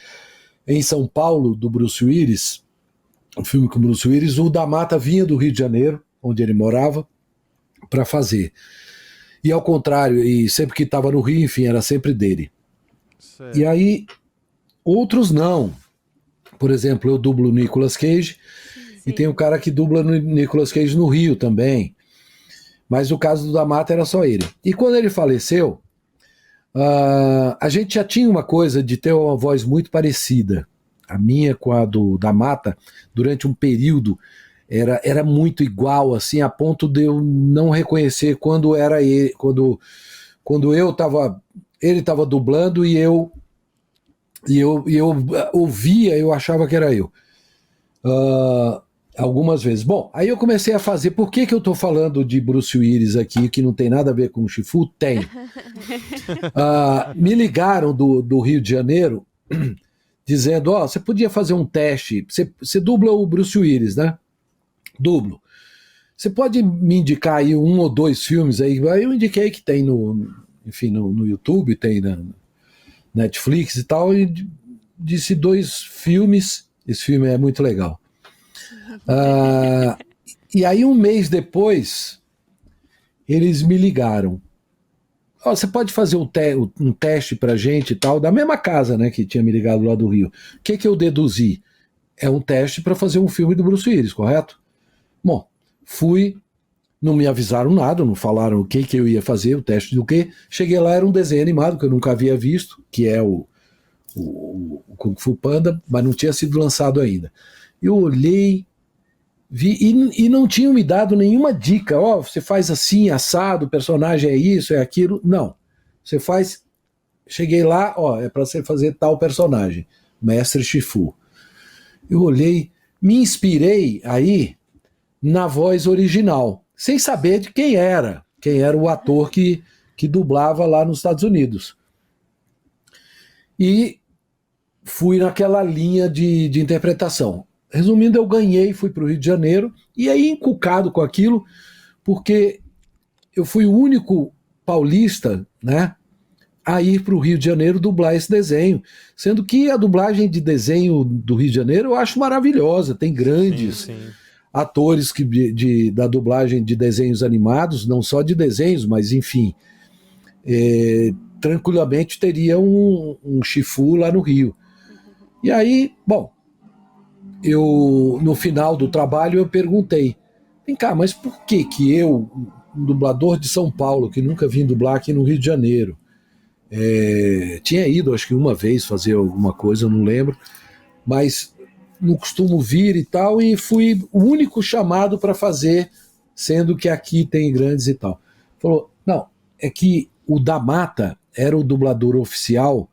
em São Paulo do Bruce Willis, um filme com o Bruce Willis, o Da Mata vinha do Rio de Janeiro, onde ele morava, para fazer. E ao contrário, e sempre que estava no Rio, enfim, era sempre dele. Certo. E aí, outros não. Por exemplo, eu dublo o Nicolas Cage, e tem um cara que dubla no Nicolas Cage no Rio também. Mas o caso do Da Mata era só ele. E quando ele faleceu, a gente já tinha uma coisa de ter uma voz muito parecida. A minha com a do Da Mata, durante um período, era muito igual, assim, a ponto de eu não reconhecer quando era ele, quando eu estava, ele estava dublando e eu ouvia, eu achava que era eu. Algumas vezes. Bom, aí eu comecei a fazer. Por que eu estou falando de Bruce Willis aqui, que não tem nada a ver com o Shifu? Tem. Me ligaram do Rio de Janeiro dizendo, você podia fazer um teste, você dubla o Bruce Willis, né? Dublo. Você pode me indicar aí 1 ou 2 filmes aí? Aí eu indiquei que tem no YouTube, tem na Netflix e tal, e disse 2 filmes. Esse filme é muito legal. E aí, um mês depois, eles me ligaram. Ó, você pode fazer um teste pra gente e tal, da mesma casa, né, que tinha me ligado lá do Rio. O que eu deduzi? É um teste para fazer um filme do Bruce Willis, correto? Bom, fui, não me avisaram nada, não falaram o que eu ia fazer, o teste do quê. Cheguei lá, era um desenho animado que eu nunca havia visto, que é o Kung Fu Panda, mas não tinha sido lançado ainda. Eu olhei, vi, e não tinham me dado nenhuma dica. Ó, você faz assim, assado, o personagem é isso, é aquilo. Não. Você faz. Cheguei lá, ó, é para você fazer tal personagem, Mestre Shifu. Eu olhei, me inspirei aí na voz original, sem saber de quem era o ator que dublava lá nos Estados Unidos. E fui naquela linha de interpretação. Resumindo, eu ganhei, fui para o Rio de Janeiro, e aí encucado com aquilo, porque eu fui o único paulista, né, a ir para o Rio de Janeiro dublar esse desenho, sendo que a dublagem de desenho do Rio de Janeiro eu acho maravilhosa, tem grandes atores da dublagem de desenhos animados, não só de desenhos, mas enfim, tranquilamente teria um Shifu lá no Rio. E aí, bom, no final do trabalho eu perguntei, vem cá, mas por que eu, um dublador de São Paulo, que nunca vim dublar aqui no Rio de Janeiro, tinha ido acho que uma vez fazer alguma coisa, eu não lembro, mas não costumo vir e tal, e fui o único chamado para fazer, sendo que aqui tem grandes e tal. Falou, não, é que o da Mata era o dublador oficial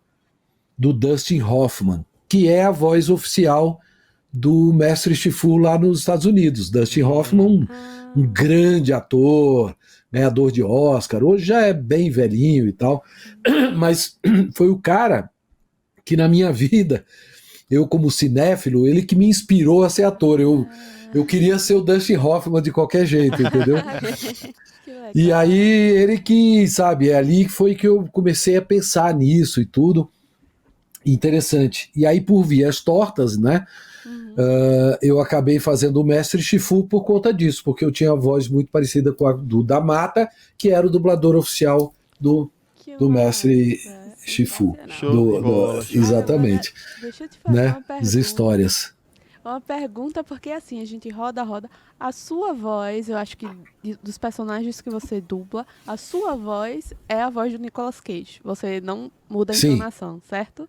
do Dustin Hoffman, que é a voz oficial do Mestre Shifu lá nos Estados Unidos. Dustin Hoffman, um grande ator, ganhador de Oscar, hoje já é bem velhinho e tal, mas foi o cara que na minha vida, eu como cinéfilo, ele que me inspirou a ser ator. Eu queria ser o Dustin Hoffman de qualquer jeito, entendeu? E aí ele que, sabe, é ali que foi que eu comecei a pensar nisso e tudo. Interessante. E aí, por vias tortas, né, eu acabei fazendo o Mestre Shifu por conta disso, porque eu tinha a voz muito parecida com a do da Mata, que era o dublador oficial do Mestre Shifu. Exatamente. Deixa eu te fazer uma pergunta. As histórias. Uma pergunta, porque assim, a gente roda. A sua voz, eu acho que dos personagens que você dubla, a sua voz é a voz do Nicolas Cage. Você não muda a entonação, certo?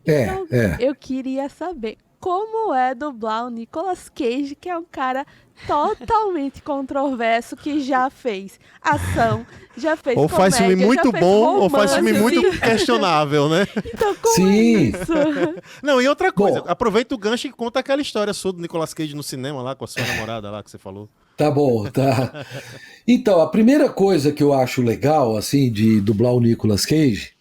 Então, eu queria saber como é dublar o Nicolas Cage, que é um cara totalmente controverso, que já fez ação, já fez ou comédia, faz filme muito bom, romance, ou faz filme muito questionável, né? Então, como é isso? Não, e outra coisa, aproveita o gancho e conta aquela história sua do Nicolas Cage no cinema lá, com a sua namorada lá, que você falou. Tá bom, tá. Então, a primeira coisa que eu acho legal, assim, de dublar o Nicolas Cage,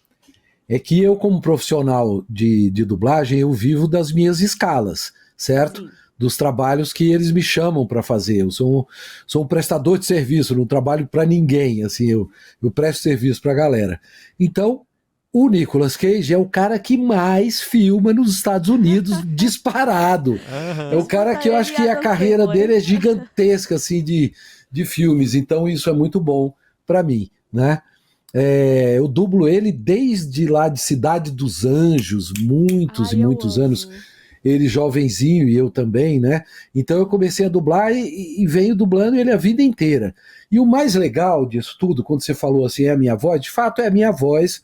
é que eu, como profissional de dublagem, eu vivo das minhas escalas, certo? Sim. Dos trabalhos que eles me chamam para fazer. Eu sou um prestador de serviço, não trabalho para ninguém, assim, eu presto serviço para a galera. Então, o Nicolas Cage é o cara que mais filma nos Estados Unidos, disparado. É o cara que eu acho que a carreira dele é gigantesca, assim, de filmes. Então, isso é muito bom para mim, né? Eu dublo ele desde lá de Cidade dos Anjos, muitos anos. Ele jovenzinho e eu também, né? Então eu comecei a dublar e venho dublando ele a vida inteira. E o mais legal disso tudo, quando você falou assim, é a minha voz, de fato é a minha voz,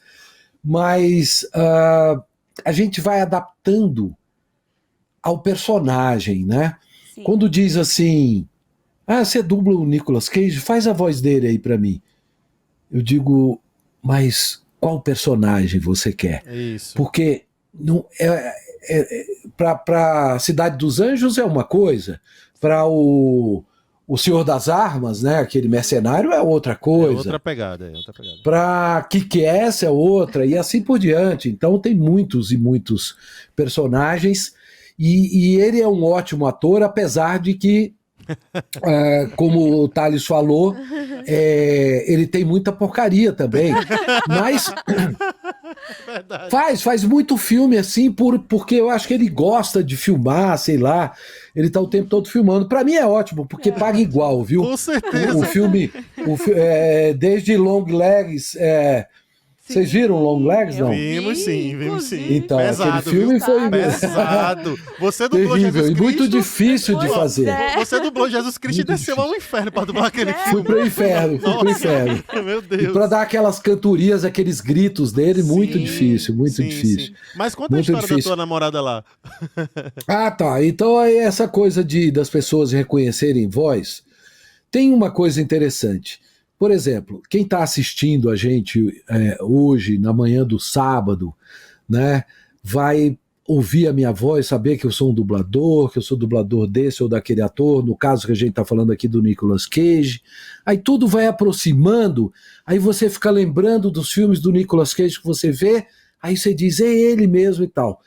mas a gente vai adaptando ao personagem, né? Sim. Quando diz assim, você dubla o Nicolas Cage, faz a voz dele aí pra mim. Eu digo, mas qual personagem você quer? É isso. Porque não para Cidade dos Anjos é uma coisa, para o Senhor das Armas, né, aquele mercenário, é outra coisa. É outra pegada. Para Kick-Ass é outra, e assim por diante. Então tem muitos e muitos personagens, e ele é um ótimo ator, apesar de que, como o Thales falou, ele tem muita porcaria também. Mas verdade. Faz muito filme assim, porque eu acho que ele gosta de filmar, sei lá. Ele tá o tempo todo filmando. Pra mim é ótimo, porque paga igual, viu? Com certeza. O filme, desde Long Legs. Vocês viram Long Legs, não? Vimos sim. Então, pesado, aquele filme viu? foi pesado. Você dublou terrível Jesus e Cristo. muito difícil de fazer. Você dublou Jesus Cristo e Muito desceu ao inferno pra dublar aquele Fui filme. pro inferno. Meu E Deus. pra dar aquelas cantorias, aqueles gritos dele, muito Sim, difícil, muito sim, difícil. sim. Mas conta a Muito história da difícil. tua namorada lá. Ah, tá. Então aí essa coisa das pessoas reconhecerem voz, tem uma coisa interessante. Por exemplo, quem está assistindo a gente hoje, na manhã do sábado, né, vai ouvir a minha voz, saber que eu sou um dublador, que eu sou dublador desse ou daquele ator, no caso que a gente está falando aqui do Nicolas Cage. Aí tudo vai aproximando, aí você fica lembrando dos filmes do Nicolas Cage que você vê, aí você diz, é ele mesmo e tal.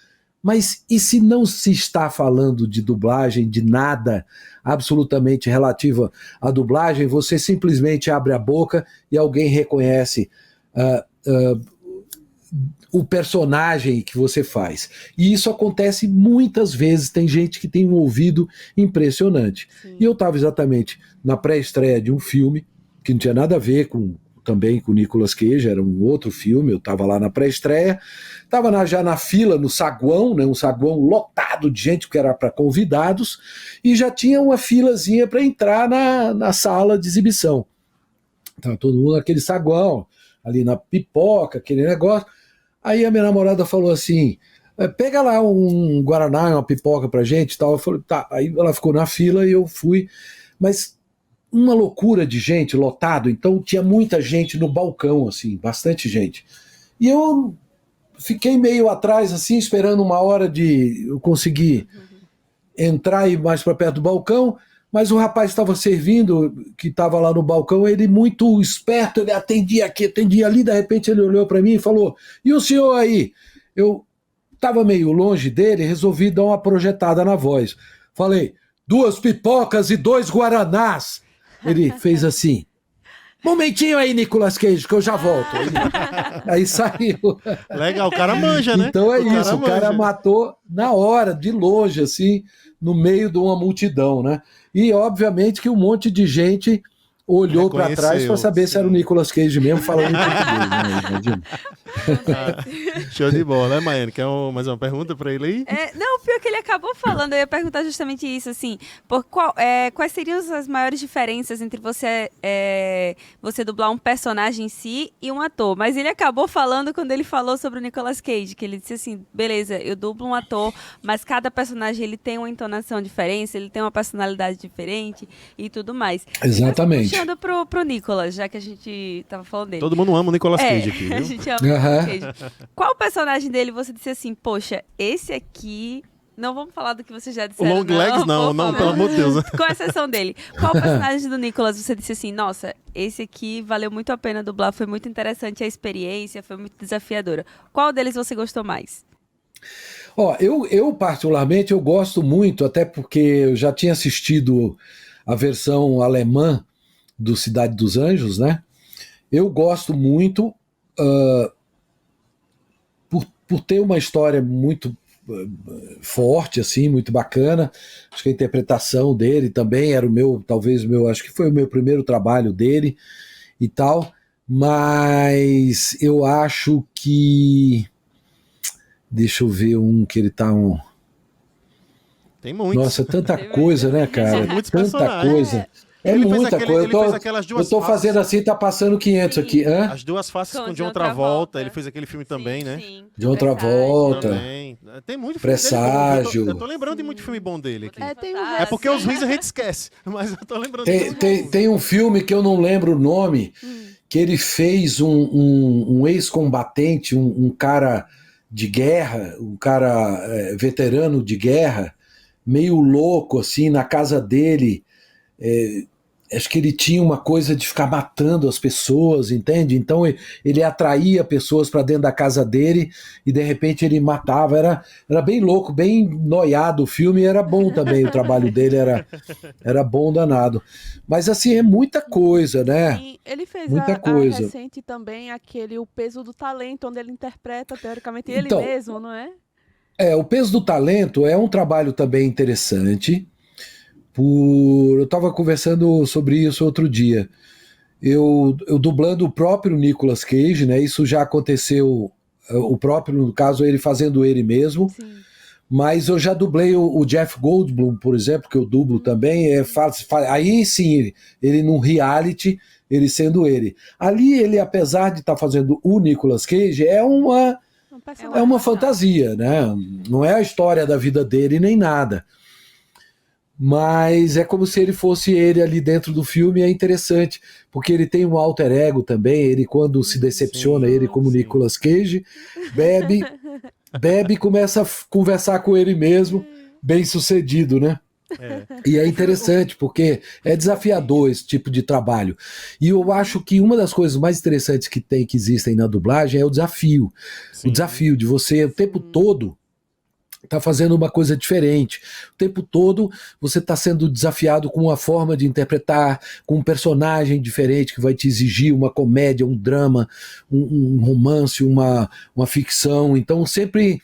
Mas e se não se está falando de dublagem, de nada absolutamente relativo à dublagem, você simplesmente abre a boca e alguém reconhece o personagem que você faz. E isso acontece muitas vezes, tem gente que tem um ouvido impressionante. Sim. E eu estava exatamente na pré-estreia de um filme, que não tinha nada a ver também com o Nicolas Cage, era um outro filme, eu estava lá na pré-estreia, estava já na fila, no saguão, né, um saguão lotado de gente, que era para convidados, e já tinha uma filazinha para entrar na sala de exibição. Estava todo mundo naquele saguão, ali na pipoca, aquele negócio. Aí a minha namorada falou assim, pega lá um Guaraná, uma pipoca pra gente e tal. Eu falei, tá. Aí ela ficou na fila e eu fui, mas uma loucura de gente, lotado, então tinha muita gente no balcão, assim, bastante gente. E eu fiquei meio atrás, assim, esperando uma hora de eu conseguir entrar e ir mais para perto do balcão, mas o rapaz estava servindo, que estava lá no balcão, ele muito esperto, ele atendia aqui, atendia ali, de repente ele olhou para mim e falou, e o senhor aí? Eu estava meio longe dele, resolvi dar uma projetada na voz. Falei, 2 pipocas e 2 guaranás. Ele fez assim, momentinho aí, Nicolas Cage, que eu já volto. Aí saiu. Legal, o cara manja, né? Então o cara matou na hora, de longe, assim, no meio de uma multidão, né? E obviamente que um monte de gente olhou para trás para saber se era o Nicolas Cage mesmo falando em português, né? Imagina. Show de bola, né, Maiane? Quer mais uma pergunta para ele aí? Não, pior que ele acabou falando, eu ia perguntar justamente isso, assim, quais seriam as maiores diferenças entre você dublar um personagem em si e um ator? Mas ele acabou falando quando ele falou sobre o Nicolas Cage, que ele disse assim, beleza, eu dublo um ator, mas cada personagem ele tem uma entonação diferente, ele tem uma personalidade diferente e tudo mais. Exatamente. Mas puxando pro Nicolas, já que a gente tava falando dele. Todo mundo ama o Nicolas Cage aqui, viu? A gente ama o Nicolas Cage. Qual personagem dele você disse assim, poxa, esse aqui... Não vamos falar do que você já disse. O Long Legs não, pelo amor de Deus. Com exceção dele. Qual personagem do Nicolas você disse assim, nossa, esse aqui valeu muito a pena dublar, foi muito interessante a experiência, foi muito desafiadora. Qual deles você gostou mais? Eu particularmente, eu gosto muito, até porque eu já tinha assistido a versão alemã do Cidade dos Anjos, né? Eu gosto muito por ter uma história muito forte, assim, muito bacana. Acho que a interpretação dele também era acho que foi o meu primeiro trabalho dele e tal, mas eu acho que deixa eu ver que ele tá Tem muitos. Nossa, tanta coisa, né, cara? Muitos tanta personagens. coisa. Muita coisa. Eu tô fazendo assim, tá passando 500 aqui. Hã? As Duas Faces com John Travolta. Ele fez aquele filme também, né? Sim. John Travolta. Também. Tem muito filme Presságio. dele. Eu tô lembrando de muito filme bom dele aqui. Tem É porque os ruins a gente esquece. Mas eu tô lembrando Tem um filme que eu não lembro o nome, que ele fez um ex-combatente, um cara de guerra, um cara veterano de guerra, meio louco, assim, na casa dele. acho que ele tinha uma coisa de ficar matando as pessoas, entende? Então ele atraía pessoas para dentro da casa dele e de repente ele matava. Era bem louco, bem noiado o filme, e era bom também, o trabalho dele era bom danado. Mas assim, é muita coisa, né? E ele fez Muita coisa. recente também aquele O Peso do Talento, onde ele interpreta teoricamente ele Então, mesmo, não é? O Peso do Talento é um trabalho também interessante. Eu estava conversando sobre isso outro dia. Eu dublando o próprio Nicolas Cage, né? Isso já aconteceu, o próprio, no caso, ele fazendo ele mesmo. Sim. Mas eu já dublei o Jeff Goldblum, por exemplo, que eu dublo também. Aí sim, ele num reality, ele sendo ele. Ali ele, apesar de estar fazendo o Nicolas Cage, é uma fantasia, né? Não é a história da vida dele nem nada. Mas é como se ele fosse ele ali dentro do filme. É interessante, porque ele tem um alter ego também. Ele, quando se decepciona, ele como Nicolas Cage, bebe e começa a conversar com ele mesmo, bem sucedido, né? E é interessante, porque é desafiador esse tipo de trabalho. E eu acho que uma das coisas mais interessantes que existem na dublagem é o desafio. Sim. O desafio de você, o tempo todo, tá fazendo uma coisa diferente. O tempo todo você está sendo desafiado com uma forma de interpretar, com um personagem diferente que vai te exigir uma comédia, um drama, um romance, uma ficção. Então sempre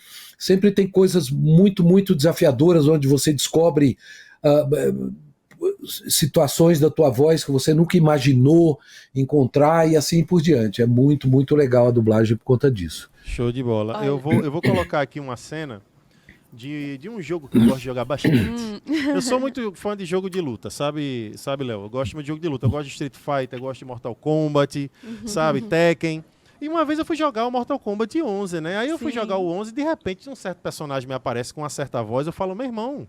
tem coisas muito, muito desafiadoras, onde você descobre situações da tua voz que você nunca imaginou encontrar, e assim por diante. É muito, muito legal a dublagem por conta disso. Show de bola. Eu vou colocar aqui uma cena de um jogo que eu gosto de jogar bastante. Eu sou muito fã de jogo de luta, sabe, Léo? Eu gosto muito de jogo de luta. Eu gosto de Street Fighter, eu gosto de Mortal Kombat, sabe, Tekken. E uma vez eu fui jogar o Mortal Kombat 11, né? Aí eu fui jogar o 11 e de repente um certo personagem me aparece com uma certa voz. Eu falo, meu irmão,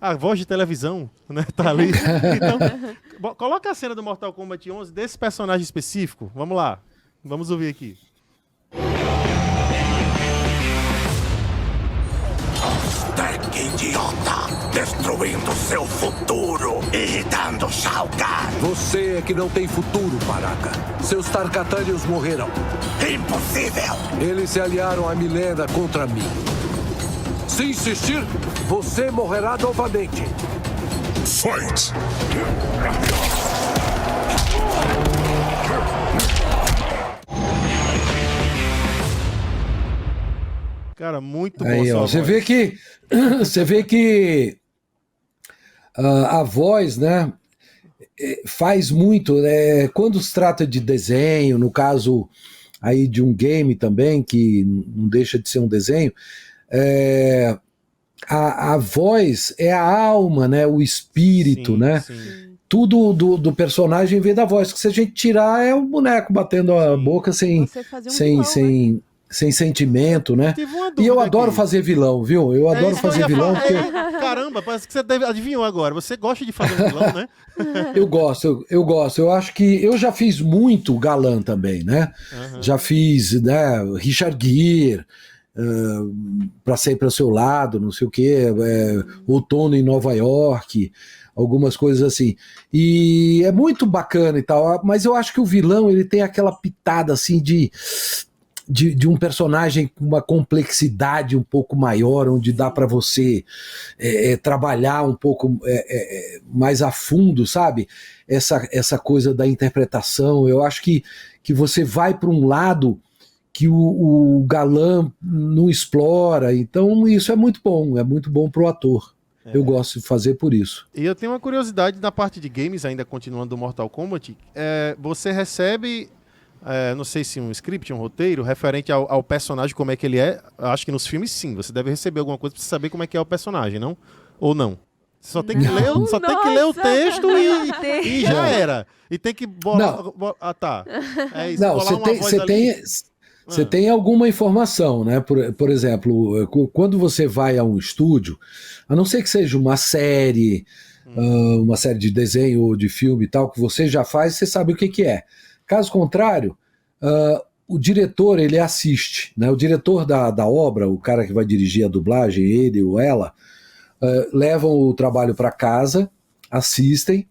a voz de televisão, né? Tá ali. Então, coloca a cena do Mortal Kombat 11 desse personagem específico. Vamos lá. Vamos ouvir aqui. Idiota, destruindo seu futuro, irritando Shao Kahn. Você é que não tem futuro, Baraka. Seus Tarkatanians morreram. Impossível. Eles se aliaram a Milena contra mim. Se insistir, você morrerá novamente. Fight! Cara, muito bom. Aí, ó, você vê que a voz, né, faz muito, né? Quando se trata de desenho, no caso aí de um game também, que não deixa de ser um desenho, a voz é a alma, né, o espírito, né? Sim. Tudo do personagem vem da voz, que se a gente tirar é um boneco batendo a boca sem sentimento, né? E eu adoro fazer vilão, viu? Eu adoro fazer vilão. Porque... Caramba, parece que você adivinhou agora. Você gosta de fazer um vilão, né? Eu gosto. Eu acho que eu já fiz muito galã também, né? Já fiz, né, Richard Gere, Pra Sempre ao Seu Lado, não sei o quê, Outono em Nova York, algumas coisas assim. E é muito bacana e tal, mas eu acho que o vilão, ele tem aquela pitada assim de um personagem com uma complexidade um pouco maior, onde dá para você trabalhar um pouco mais a fundo, sabe? Essa coisa da interpretação. Eu acho que você vai para um lado que o galã não explora. Então isso é muito bom para o ator. Eu gosto de fazer por isso. E eu tenho uma curiosidade na parte de games, ainda continuando do Mortal Kombat. Você recebe... não sei se um script, um roteiro, referente ao personagem, como é que ele é. Acho que nos filmes, sim. Você deve receber alguma coisa pra saber como é que é o personagem, não? Ou não? Você só tem que ler, tem que ler o texto e já era. E tem que bolar... tá. É isso. Não, você tem alguma informação, né? Por exemplo, quando você vai a um estúdio, a não ser que seja uma série de desenho ou de filme e tal, que você já faz, você sabe o que é. Caso contrário, o diretor, ele assiste, né? O diretor da obra, o cara que vai dirigir a dublagem, ele ou ela, levam o trabalho para casa, assistem,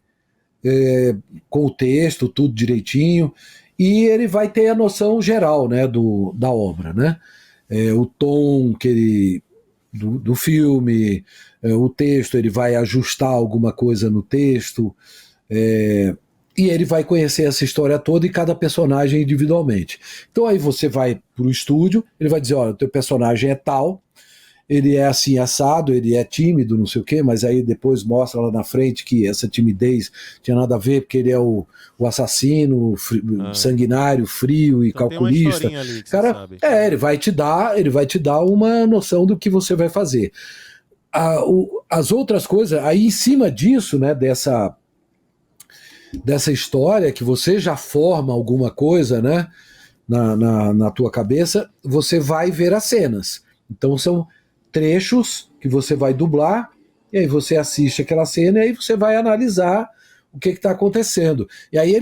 com o texto, tudo direitinho, e ele vai ter a noção geral, né, da obra, né? O tom do filme, o texto, ele vai ajustar alguma coisa no texto, e ele vai conhecer essa história toda e cada personagem individualmente. Então aí você vai para o estúdio, ele vai dizer, olha, o teu personagem é tal, ele é assim assado, ele é tímido, não sei o quê, mas aí depois mostra lá na frente que essa timidez tinha nada a ver, porque ele é o assassino, sanguinário, frio e então calculista. Tem uma ali que cara, você sabe. ele vai te dar uma noção do que você vai fazer. As outras coisas, aí em cima disso, né, dessa história, que você já forma alguma coisa, né, na tua cabeça, você vai ver as cenas. Então são trechos que você vai dublar, e aí você assiste aquela cena e aí você vai analisar o que está acontecendo. E aí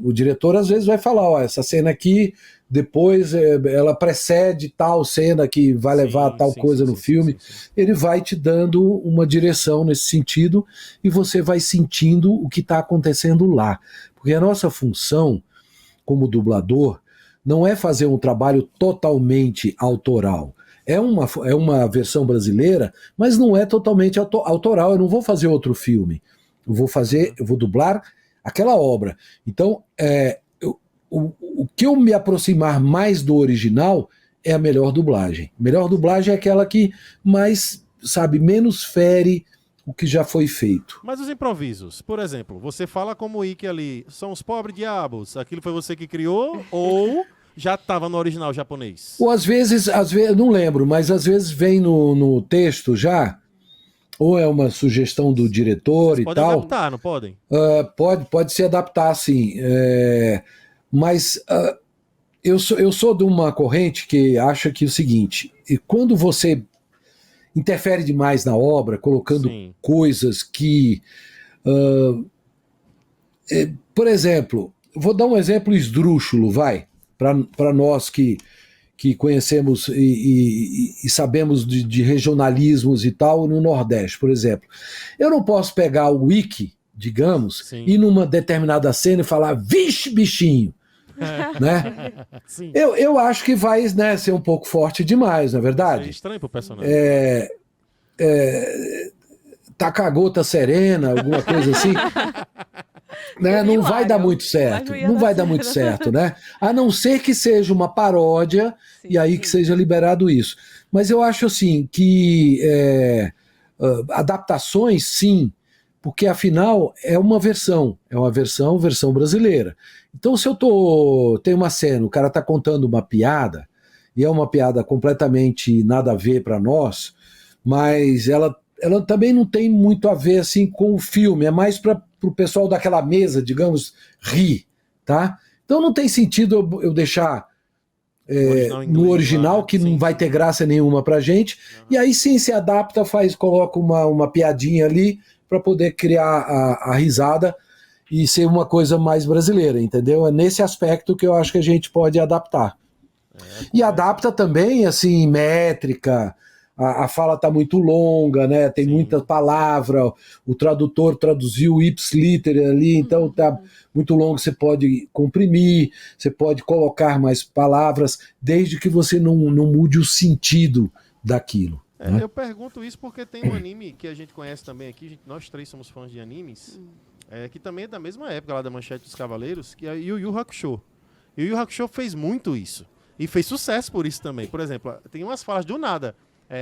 o diretor às vezes vai falar, ó, essa cena aqui, depois ela precede tal cena que vai levar a tal coisa no filme. Sim. Ele vai te dando uma direção nesse sentido e você vai sentindo o que está acontecendo lá. Porque a nossa função como dublador não é fazer um trabalho totalmente autoral. É uma versão brasileira, mas não é totalmente autoral. Eu não vou fazer outro filme. Eu vou dublar aquela obra. Então, o que eu me aproximar mais do original é a melhor dublagem. Melhor dublagem é aquela que mais, menos fere o que já foi feito. Mas os improvisos, por exemplo, você fala como o Ikki ali, são os pobres diabos, aquilo foi você que criou ou já estava no original japonês? Ou às vezes, não lembro, mas às vezes vem no texto já, ou é uma sugestão do diretor e tal. Pode adaptar, não podem? Pode se adaptar, sim. Mas eu sou de uma corrente que acha que é o seguinte, quando você interfere demais na obra, colocando coisas que... por exemplo, vou dar um exemplo esdrúxulo, para nós que conhecemos e sabemos de regionalismos e tal, no Nordeste, por exemplo. Eu não posso pegar o Ikki, digamos, e numa determinada cena e falar, vixe, bichinho! Né? Eu acho que vai, né, ser um pouco forte demais, na verdade. É estranho pro personagem. Tacar gota serena, alguma coisa assim. Né? Não vai dar muito certo. Não vai dar muito certo, né? A não ser que seja uma paródia e aí que seja liberado isso. Mas eu acho assim que adaptações, sim, porque afinal é uma versão brasileira. Então se tem uma cena, o cara tá contando uma piada, e é uma piada completamente nada a ver para nós, mas ela também não tem muito a ver assim com o filme, é mais para o pessoal daquela mesa, digamos, rir, tá? Então não tem sentido eu deixar no original, que não vai ter graça nenhuma pra gente, e aí sim se adapta, coloca uma piadinha ali para poder criar a risada e ser uma coisa mais brasileira, entendeu? É nesse aspecto que eu acho que a gente pode adaptar. E adapta também, assim, métrica, a fala está muito longa, né? Tem muita palavra, o tradutor traduziu ipsiliter ali, então está muito longo, você pode comprimir, você pode colocar mais palavras, desde que você não mude o sentido daquilo. Né? Eu pergunto isso porque tem um anime que a gente conhece também aqui, nós três somos fãs de animes, que também é da mesma época lá da Manchete dos Cavaleiros, que é o Yu Yu Hakusho. E o Yu Yu Hakusho fez muito isso. E fez sucesso por isso também. Por exemplo, tem umas falas do nada.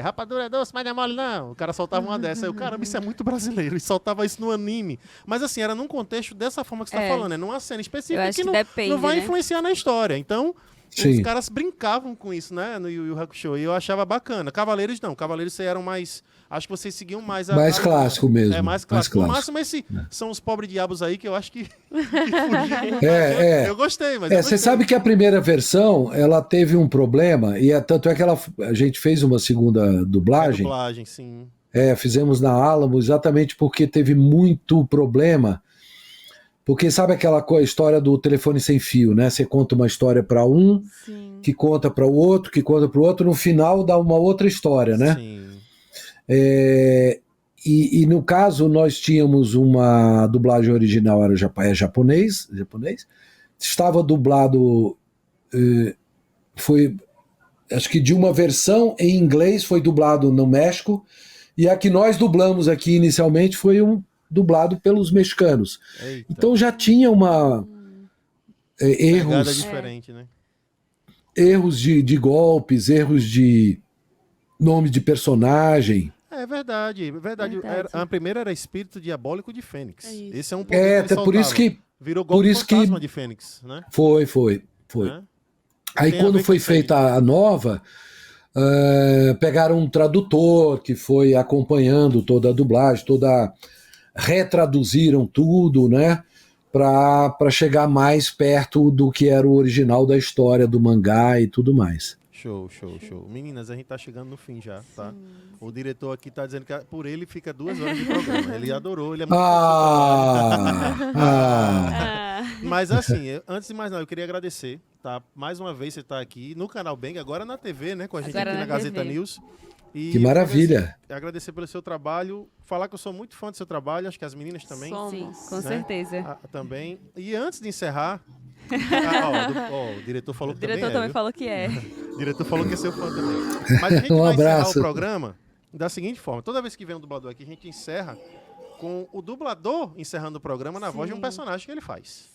Rapadura é doce, mas não é mole não. O cara soltava uma dessa. Aí o caramba, isso é muito brasileiro. E soltava isso no anime. Mas assim, era num contexto dessa forma que você tá falando. É numa cena específica que não vai influenciar na história. Então, os caras brincavam com isso, né? No Yu Yu Hakusho. E eu achava bacana. Cavaleiros não. Cavaleiros eram mais... Acho que vocês seguiam mais... Mais clássico mesmo. Mais clássico. No máximo, são os pobres diabos aí que eu acho que fugiam. Eu gostei, mas... Você sabe que a primeira versão, ela teve um problema, e tanto é que a gente fez uma segunda dublagem. Dublagem, sim. Fizemos na Alamo, exatamente porque teve muito problema. Porque sabe aquela história do telefone sem fio, né? Você conta uma história para um, que conta para o outro, que conta para o outro, no final dá uma outra história, né? Sim. E no caso, nós tínhamos uma dublagem original, era japonês. Estava dublado, acho que de uma versão em inglês foi dublado no México, e a que nós dublamos aqui inicialmente foi dublado pelos mexicanos. Eita. Então já tinha Pegada diferente, né? erros de golpes, erros de nome de personagem. É verdade. A primeira era Espírito Diabólico de Fênix. isso. Esse é um poder que ele Por isso soltava. que Virou golpe fantasma de Fênix, né? foi. Né? Aí Tem a quando ver foi com isso aí. feita a nova, pegaram um tradutor que foi acompanhando toda a dublagem, retraduziram tudo, né? Para chegar mais perto do que era o original da história do mangá e tudo mais. Show. Meninas, a gente tá chegando no fim já, tá? O diretor aqui tá dizendo que por ele fica 2 horas de programa. Ele adorou, ele é muito Mas assim, antes de mais nada, eu queria agradecer, tá? Mais uma vez você tá aqui no Canal Bang, agora na TV, né? Com a gente Agora aqui na na Gazeta TV. News. E Que maravilha! agradecer pelo seu trabalho, falar que eu sou muito fã do seu trabalho, acho que as meninas também. Somos. Sim, com Né? certeza. Também. E antes de encerrar, o diretor falou O que diretor também viu? falou que é. O diretor falou que é seu fã também. Mas a gente Um vai encerrar abraço. o programa da seguinte forma. Toda vez que vem um dublador aqui, a gente encerra com o dublador encerrando o programa na voz de um personagem que ele faz.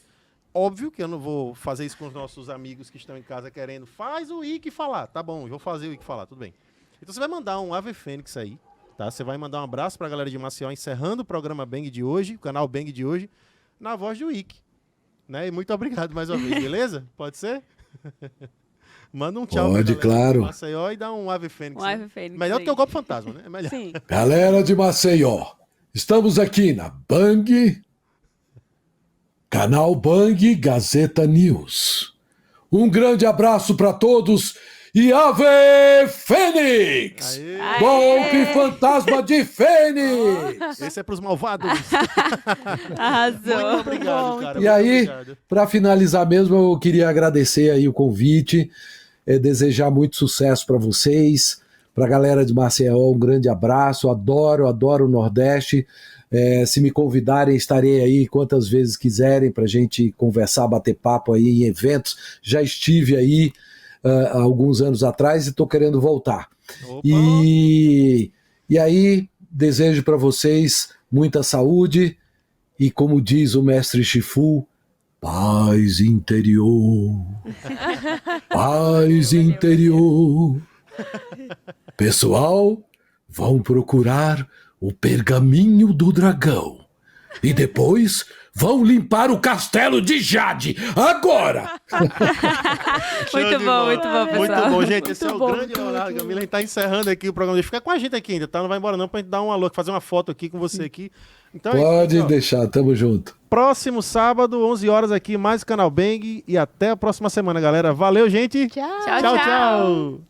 Óbvio que eu não vou fazer isso com os nossos amigos que estão em casa querendo. Faz o Ike falar. Tá bom, eu vou fazer o Ike falar, tudo bem. Então você vai mandar um Ave Fênix aí, tá? Você vai mandar um abraço pra galera de Maceió encerrando o programa Bang de hoje, o canal Bang de hoje, na voz do Ike. Né? E muito obrigado mais uma vez, beleza? Pode ser? Manda um tchau Pode, pra galera claro. de Maceió e dá um Ave Fênix. Um né? Ave Fênix Melhor do que aí. o golpe fantasma, né? É melhor. Sim. Galera de Maceió, estamos aqui na Bang, Canal Bang Gazeta News. Um grande abraço para todos e Ave Fênix! Aê! Golpe fantasma de Fênix! Esse é pros malvados. Arrasou. Muito obrigado, cara. E muito aí, obrigado. para finalizar mesmo, eu queria agradecer aí o convite, desejar muito sucesso para vocês, para a galera de Maceió, um grande abraço, adoro o Nordeste. Se me convidarem, estarei aí quantas vezes quiserem para a gente conversar, bater papo aí em eventos. Já estive aí há alguns anos atrás e estou querendo voltar. Opa. E aí, desejo para vocês muita saúde e, como diz o mestre Shifu, paz interior. Paz interior. Pessoal, vão procurar o pergaminho do dragão. E depois vão limpar o castelo de Jade. Agora! Show Muito de bom, bola. muito bom, pessoal. Muito bom, gente. Esse é o bom, grande Leonardo Gamila. A gente tá encerrando aqui o programa. Deixa ficar com a gente aqui ainda, tá? Não vai embora não, pra gente dar um alô, fazer uma foto aqui com você aqui. Então, é Pode isso, ó. deixar, tamo junto. Próximo sábado, 11 horas aqui, mais Canal Bang. E até a próxima semana, galera. Valeu, gente. Tchau. Tchau, Tchau, tchau.